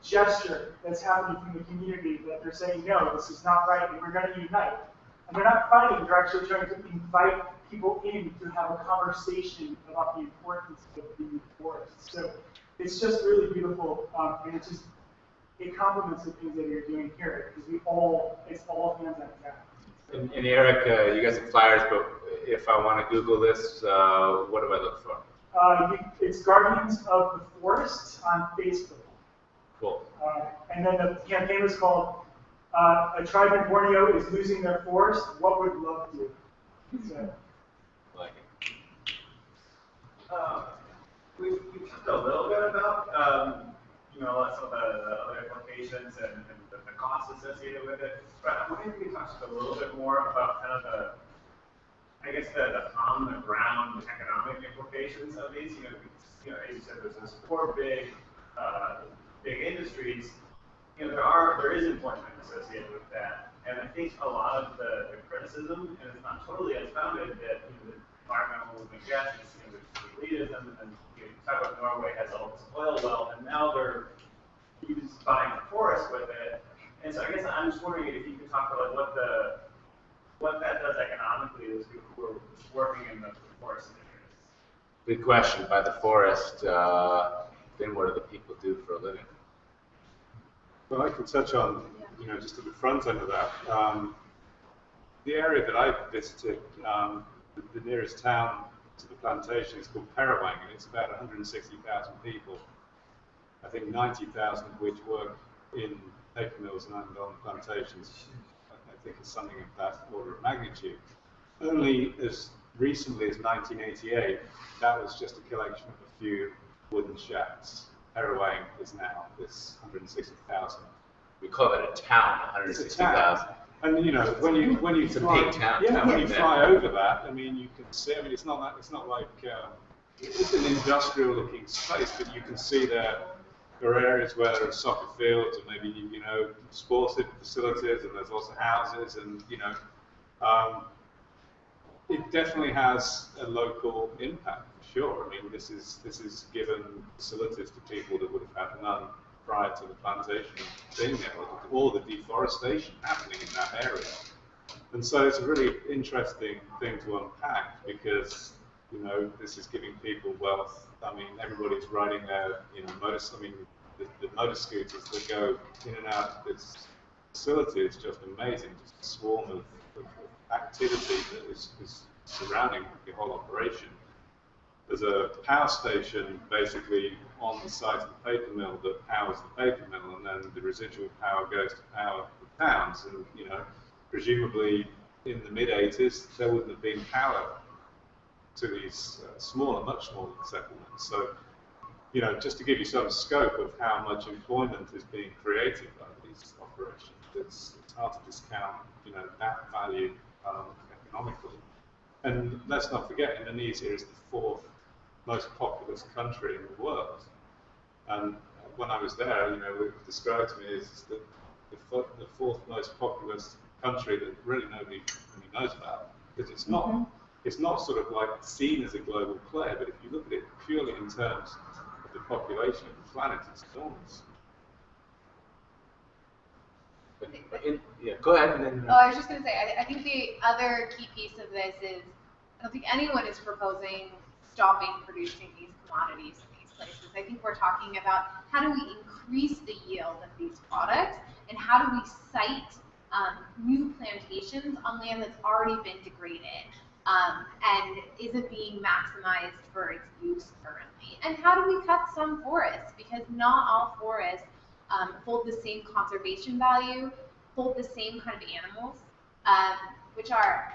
gesture that's happening from the community that they're saying, no, this is not right, and we're going to unite. And they're not fighting, they're actually trying to invite people in to have a conversation about the importance of the forest. So it's just really beautiful, and it complements the things that you're doing here, because it's all hands on deck. And Eric, you guys have flyers, but if I want to Google this, what do I look for? It's Guardians of the Forest on Facebook. Cool. And then the campaign was called A Tribe in Borneo is Losing Their Forest, What Would Love Do? So. I like it. We've talked a little bit about some of the other implications and the costs associated with it. But I'm wondering if you could talk just a little bit more about kind of the on the ground economic implications of these. As you said, there's those four big industries. There is employment associated with that, and I think a lot of the criticism, and it's not totally unfounded, that the environmental movement gets the elitism, and you talk about Norway has all this oil wealth, and now they're buying the forest with it. And so I guess I'm just wondering if you could talk about what that does economically to those people who are working in the forest industry. Good question. By the forest, then what do the people do for a living? Well, I can touch on, just at the front end of that. The area that I visited, the nearest town to the plantation is called Perawang, and it's about 160,000 people. I think 90,000 of which work in paper mills and on plantations. I think it's something of that order of magnitude. Only as recently as 1988, that was just a collection of a few wooden shacks. Heroine is now this 160,000. We call it a town, It's a town. 160,000. And you know, when you It's a fly, big town. yeah, when you Yeah. fly over that, I mean, you can see. I mean, it's not like it's an industrial-looking space, but you can see there are areas where there are soccer fields and maybe sports facilities, and there's lots of houses, and it definitely has a local impact for sure. I mean, this is given facilities to people that would have had none prior to the plantation being there, all the deforestation happening in that area. And so it's a really interesting thing to unpack because, this is giving people wealth. I mean, everybody's riding their, the motor scooters that go in and out of this facility is just amazing, just a swarm of activity that is surrounding the whole operation. There's a power station basically on the site of the paper mill that powers the paper mill, and then the residual power goes to power the towns. And presumably in the mid-80s there wouldn't have been power to these much smaller settlements. So just to give you some scope of how much employment is being created by these operations, it's hard to discount that value economically. And let's not forget, Indonesia is the 4th most populous country in the world. And when I was there, it was described to me as the 4th most populous country that really nobody really knows about, because it's not sort of like seen as a global player, but if you look at it purely in terms of the population of the planet, it's enormous. Yeah, go ahead. And then, I was just going to say, I think the other key piece of this is, I don't think anyone is proposing stopping producing these commodities in these places. I think we're talking about how do we increase the yield of these products, and how do we site new plantations on land that's already been degraded and isn't being maximized for its use currently. And how do we cut some forests, because not all forests hold the same conservation value, hold the same kind of animals, which are,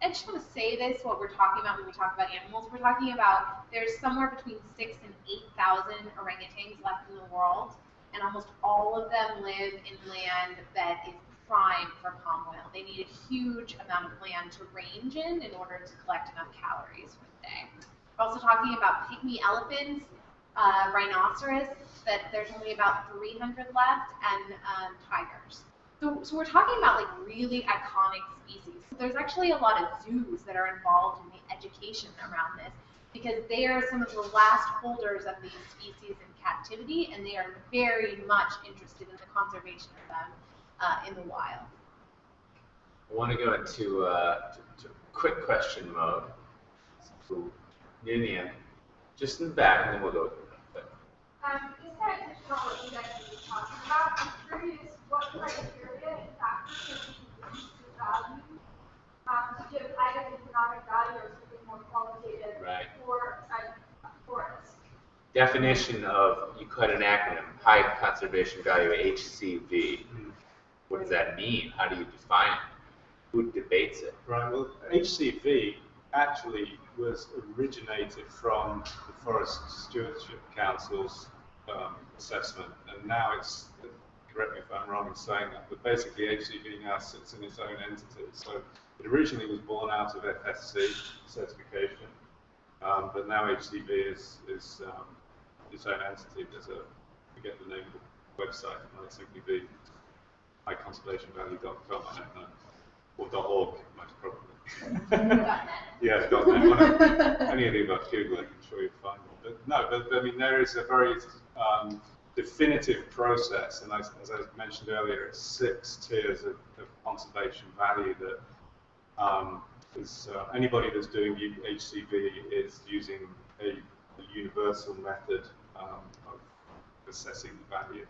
I just want to say this, what we're talking about when we talk about animals. We're talking about there's somewhere between 6,000 and 8,000 orangutans left in the world, and almost all of them live in land that is prime for palm oil. They need a huge amount of land to range in order to collect enough calories for the day. We're also talking about pygmy elephants, rhinoceros, that there's only about 300 left, and tigers. So we're talking about like really iconic species. There's actually a lot of zoos that are involved in the education around this, because they are some of the last holders of these species in captivity, and they are very much interested in the conservation of them in the wild. I want to go into to quick question mode. So, near the end, just in the back, and then we'll go. Just kind of touching on what you guys were talking about, I'm curious what criteria and factors can be used to value, to give either economic value or something more qualitative for forests. Definition of, you cut an acronym, high conservation value, HCV. What does that mean? How do you define it? Who debates it? Right, well, HCV actually was originated from the Forest Stewardship Council's assessment, and now it's, correct me if I'm wrong in saying that, but basically HCV now sits in its own entity. So it originally was born out of FSC certification, but now HCV is its own entity. There's I forget the name of the website, it might simply be highconservationvalue.com, I don't know, or .org most probably. Yeah, .net. Any of the above, Google it, I'm sure you'll find it. But no, but I mean, there is a very definitive process, and as I mentioned earlier, it's 6 tiers of conservation value that anybody that's doing HCV is using a universal method of assessing the value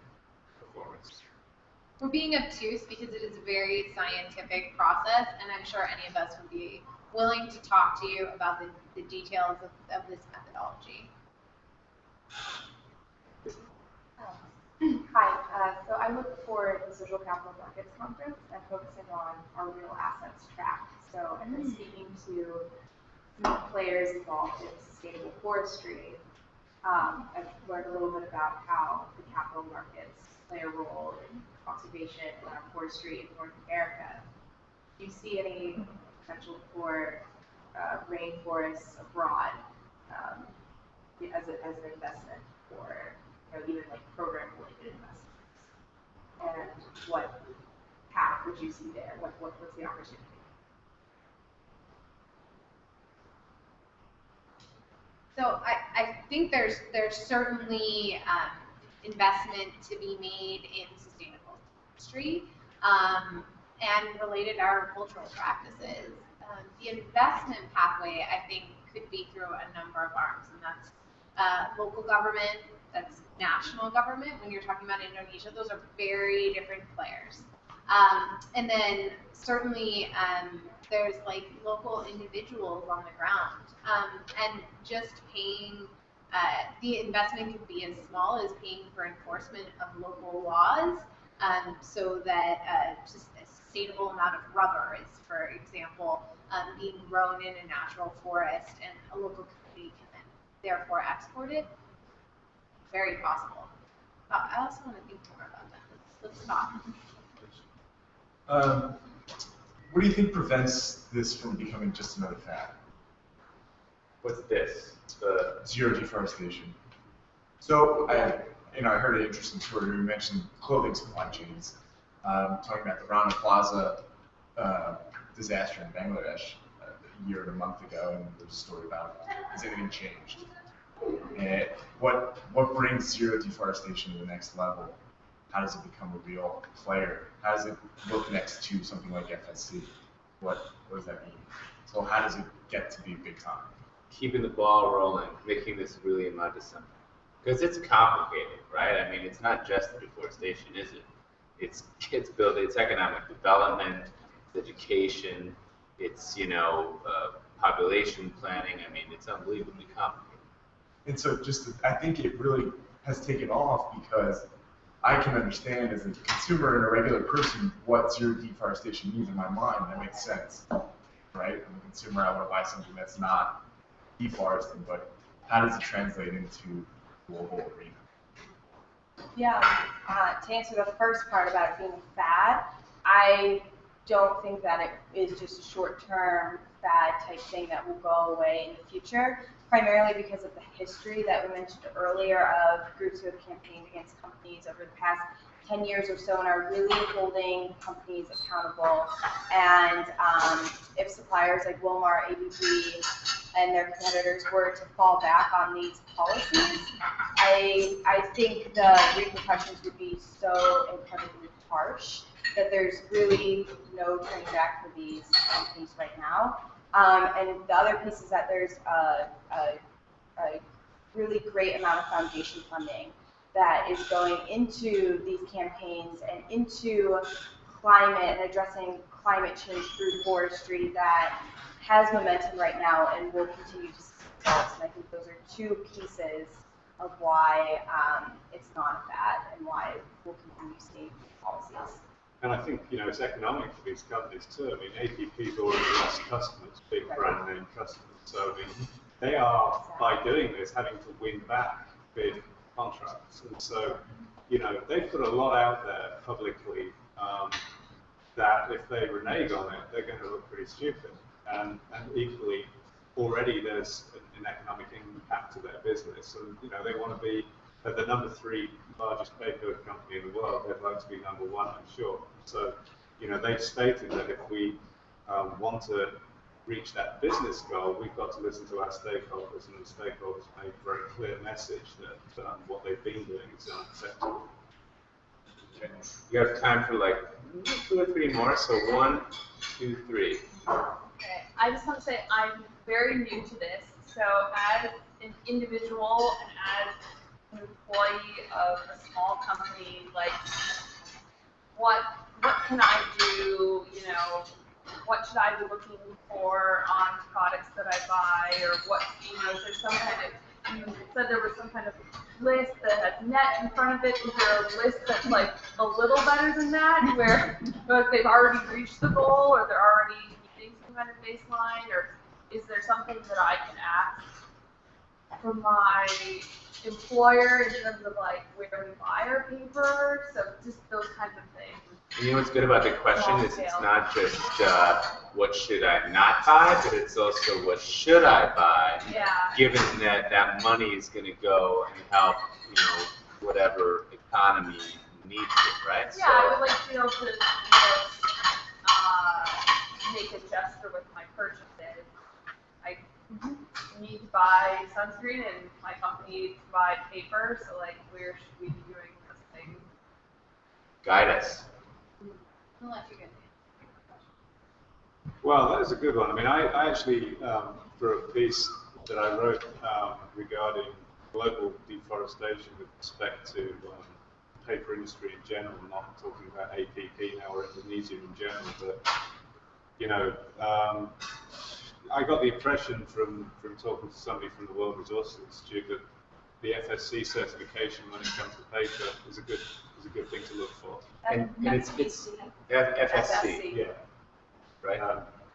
of forests. We're being obtuse because it is a very scientific process, and I'm sure any of us would be willing to talk to you about the details of this methodology. Hi, so I work for the Social Capital Markets Conference and focusing on our real assets track. So I've been speaking to players involved in sustainable forestry. I've learned a little bit about how the capital markets play a role in conservation and our forestry in North America. Do you see any potential for rainforests abroad as an investment, or even like program-related investments? And what path would you see there? What's the opportunity? So I think there's certainly investment to be made in sustainable forestry and related agricultural practices. The investment pathway, I think, could be through a number of arms, and that's local government, that's national government. When you're talking about Indonesia, those are very different players. And then certainly there's like local individuals on the ground, and just paying, the investment could be as small as paying for enforcement of local laws, so that just a sustainable amount of rubber is, for example, being grown in a natural forest, and a local community can then therefore export it. Very possible. I also want to think more about that. Let's talk. What do you think prevents this from becoming just another fad? What's this? Zero deforestation. So I heard an interesting story. You mentioned clothing supply chains, talking about the Rana Plaza disaster in Bangladesh a year and a month ago, and there's a story about has anything changed? And what brings zero deforestation to the next level? How does it become a real player? How does it look next to something like FSC? What does that mean? So how does it get to be big time? Keeping the ball rolling, making this really amount to something. Because it's complicated, right? I mean, it's not just the deforestation, is it? It's building, it's economic development, it's education, it's, population planning. I mean, it's unbelievably complicated. And so I think it really has taken off because I can understand as a consumer and a regular person what zero deforestation means in my mind. That makes sense, right? I'm a consumer, I want to buy something that's not deforesting, but how does it translate into global arena? Yeah, to answer the first part about it being a fad, I don't think that it is just a short-term fad type thing that will go away in the future, primarily because of the history that we mentioned earlier of groups who have campaigned against companies over the past 10 years or so and are really holding companies accountable. And if suppliers like Walmart, ABB, and their competitors were to fall back on these policies, I think the repercussions would be so incredibly harsh that there's really no turning back for these companies right now. And the other piece is that there's a really great amount of foundation funding that is going into these campaigns and into climate and addressing climate change through forestry that has momentum right now and will continue to see results. And I think those are two pieces of why it's not a fad and why we'll continue seeing policies. And I think, it's economic for these companies too. I mean, APP's already lost customers, big brand name customers. So, I mean, they are, by doing this, having to win back big contracts. And so, they put a lot out there publicly that if they renege on it, they're going to look pretty stupid. And equally, already there's an economic impact to their business. And, they want to be the number 3 largest paper company in the world. They'd like to be number 1, I'm sure. So, they've stated that if we want to reach that business goal, we've got to listen to our stakeholders, and the stakeholders make a very clear message that what they've been doing is unacceptable. Okay. You have time for like 2 or 3 more, so 1, 2, 3. Okay, I just want to say I'm very new to this, so as an individual and as an employee of a small company, like what can I do, what should I be looking for on products that I buy, or what, is there some kind of, you said there was some kind of list that has net in front of it. Is there a list that's like a little better than that, where they've already reached the goal, or they're already meeting some kind of baseline, or is there something that I can ask from my employer in terms of like where we buy our paper? So just those kinds of things. And you know what's good about the question is it's not just what should I not buy, but it's also what should I buy, given that that money is going to go and help, you know, whatever economy needs it, right? Yeah, I would like to be able to, make a gesture with my purchases. I need to buy sunscreen, and my company needs to buy paper. So, like, where should we be doing this thing? Guide us. I'll let you go. Well, that is a good one. I mean, I actually, for a piece that I wrote regarding global deforestation with respect to paper industry in general, not talking about APP now or Indonesia in general, but, you know, I got the impression from talking to somebody from the World Resources Institute that the FSC certification when it comes to paper is a good thing to look for. And it's FSC. Yeah. Right?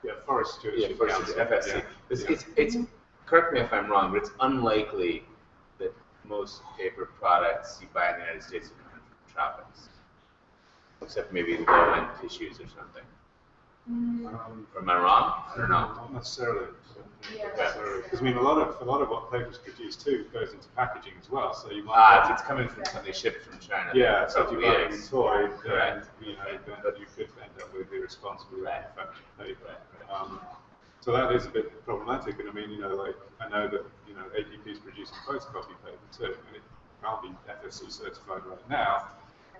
Yeah, Forest Stewardship. Yeah, Forest FSC. It's, correct me if I'm wrong, but it's unlikely that most paper products you buy in the United States are coming from the tropics, except maybe low-end tissues or something. Or am I wrong? I don't know. Not necessarily. Yeah. Because I mean, a lot of what paper is produced too goes into packaging as well. So you might. If it's coming from something shipped from China. Yeah, so if you buy a yes. toy, Correct. then you could end up with irresponsible manufacturing paper. Right. So that is a bit problematic. And I mean, you know, like I know that APP is producing photocopy paper too, and it can't be FSC certified right now,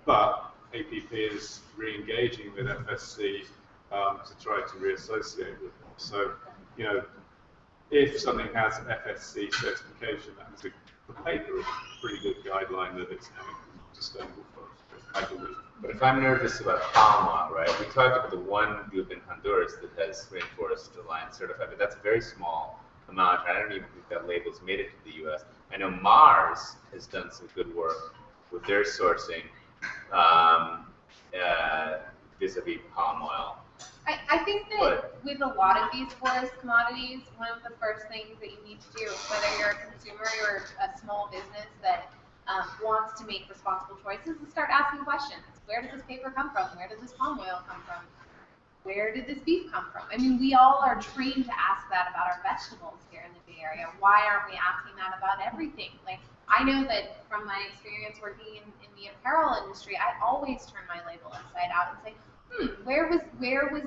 but APP is re-engaging with FSC. To try to reassociate with them. So, you know, if something has an FSC certification, that is for paper is a pretty good guideline that it's sustainable for, I believe. But if I'm nervous about palm oil, right? We talked about the one group in Honduras that has Rainforest Alliance certified, but that's a very small amount. I don't even think that label's made it to the U.S. I know Mars has done some good work with their sourcing vis-a-vis palm oil. I think that with a lot of these forest commodities, one of the first things that you need to do, whether you're a consumer or a small business that wants to make responsible choices, is start asking questions. Where does this paper come from? Where does this palm oil come from? Where did this beef come from? I mean, we all are trained to ask that about our vegetables here in the Bay Area. Why aren't we asking that about everything? Like, I know that from my experience working in the apparel industry, I always turn my label inside out and say, where was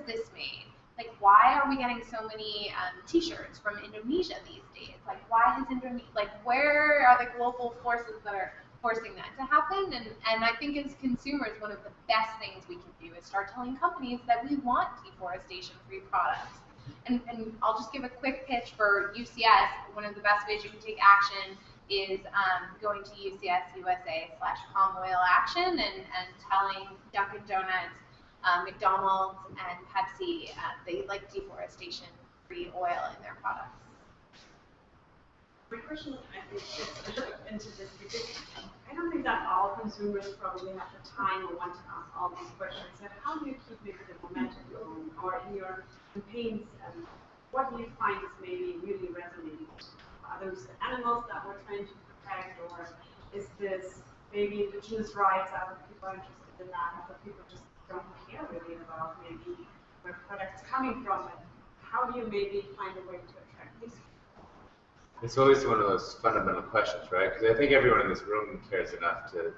this made? Like, why are we getting so many T-shirts from Indonesia these days? Like, why has Indonesia? Like, where are the global forces that are forcing that to happen? And I think as consumers, one of the best things we can do is start telling companies that we want deforestation-free products. And I'll just give a quick pitch for UCS. One of the best ways you can take action is going to UCS USA/Palm Oil Action and telling Dunkin' Donuts, McDonald's, and Pepsi they like deforestation-free oil in their products. My question, I think, is into this because I don't think that all consumers probably have the time or want to ask all these questions. So how do you keep maybe the momentum going, or in your campaigns, what do you find is maybe really resonating? Are those the animals that we're trying to protect, or is this maybe indigenous rights? Are people interested in that? Other people just don't care really about maybe where products coming from, and how do you maybe find a way to attract these people? It's always one of those fundamental questions, right? Because I think everyone in this room cares enough to,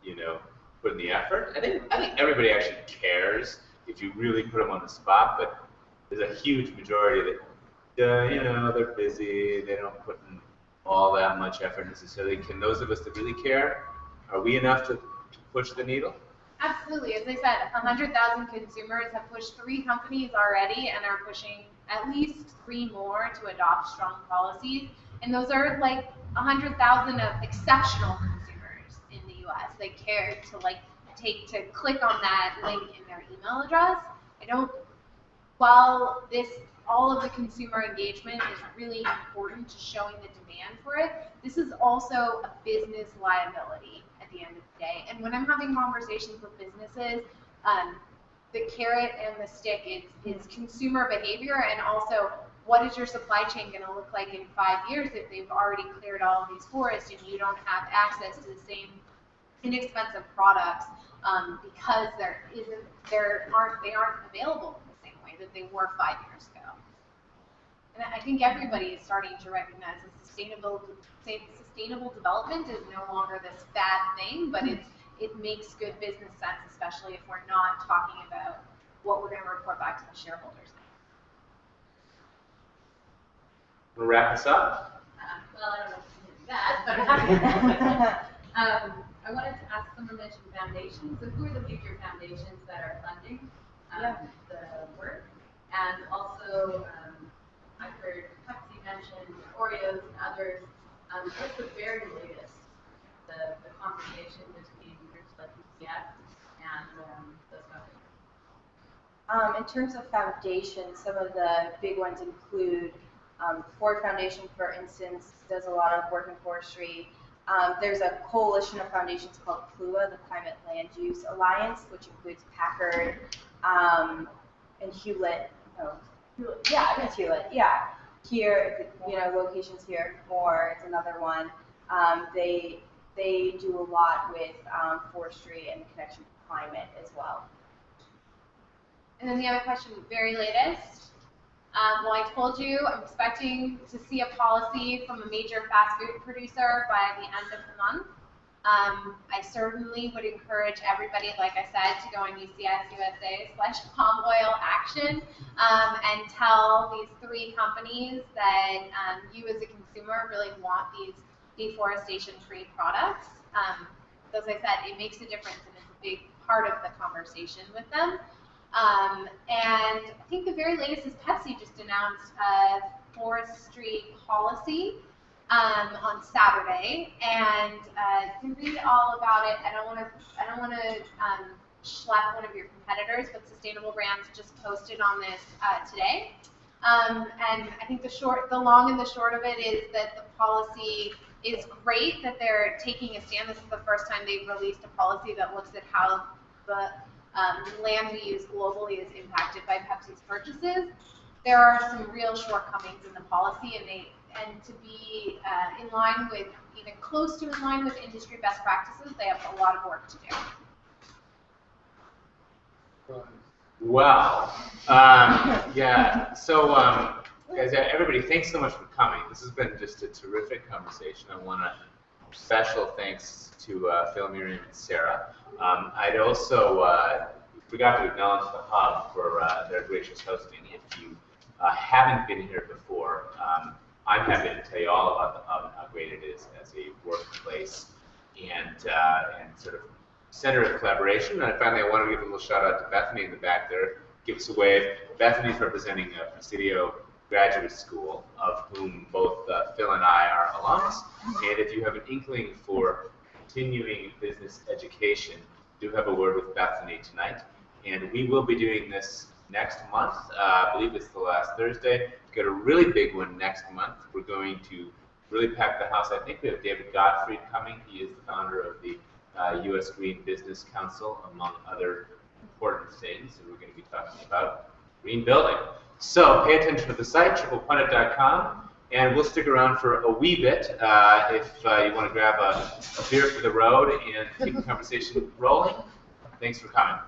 you know, put in the effort. I think everybody actually cares if you really put them on the spot, but there's a huge majority that, you know, they're busy, they don't put in all that much effort necessarily. Can those of us that really care, are we enough to push the needle? Absolutely. As I said, 100,000 consumers have pushed 3 companies already and are pushing at least 3 more to adopt strong policies. And those are like 100,000 of exceptional consumers in the U.S. They care to click on that link in their email address. While all of the consumer engagement is really important to showing the demand for it, this is also a business liability at the end of the day. And when I'm having conversations with businesses, the carrot and the stick is consumer behavior, and also what is your supply chain going to look like in 5 years if they've already cleared all of these forests and you don't have access to the same inexpensive products because they aren't available in the same way that they were 5 years ago. And I think everybody is starting to recognize that sustainable development is no longer this bad thing, but it makes good business sense, especially if we're not talking about what we're going to report back to the shareholders. We'll wrap this up. Well, I don't know if you can do that, but I'm happy. I wanted to ask, someone mentioned foundations. So who are the major foundations that are funding the work? And also, I've heard Pepsi mentioned, Oreos and others. What's the very latest, the conversation between groups like UCF and those companies? In terms of foundations, some of the big ones include Ford Foundation, for instance, does a lot of work in forestry. There's a coalition of foundations called CLUA, the Climate Land Use Alliance, which includes Packard and Hewlett. Yeah, it's Hewlett. Yeah, here, locations here. Moore is another one. They do a lot with forestry and connection to climate as well. And then the other question, very latest. Well, I told you I'm expecting to see a policy from a major fast food producer by the end of the month. I certainly would encourage everybody, like I said, to go on UCSUSA/palm oil action and tell these 3 companies that you as a consumer really want these deforestation-free products. As I said, it makes a difference and it's a big part of the conversation with them. And I think the very latest is Pepsi just announced a forestry policy on Saturday, and you can read all about it. I don't want to schlep one of your competitors, but Sustainable Brands just posted on this today. And I think the long and the short of it is that the policy is great, that they're taking a stand. This is the first time they've released a policy that looks at how the land we use globally is impacted by Pepsi's purchases. There are some real shortcomings in the policy, and to be in line with, even close to in line with industry best practices, they have a lot of work to do. Wow. Yeah. So, guys, everybody, thanks so much for coming. This has been just a terrific conversation. I want to special thanks to Phil, Miriam, and Sara. I'd also forgot to acknowledge the Hub for their gracious hosting. If you haven't been here before, I'm happy to tell you all about the Hub and how great it is as a workplace and sort of center of collaboration. And finally, I want to give a little shout out to Bethany in the back there. Give us a wave. Bethany's representing Presidio Graduate School, of whom both Phil and I are alums. And if you have an inkling for continuing business education, do have a word with Bethany tonight. And we will be doing this next month. I believe it's the last Thursday. We've got a really big one next month. We're going to really pack the house. I think we have David Gottfried coming. He is the founder of the U.S. Green Business Council, among other important things. And we're going to be talking about green building. So pay attention to the site, TriplePundit.com. And we'll stick around for a wee bit if you want to grab a beer for the road and keep the conversation rolling. Thanks for coming.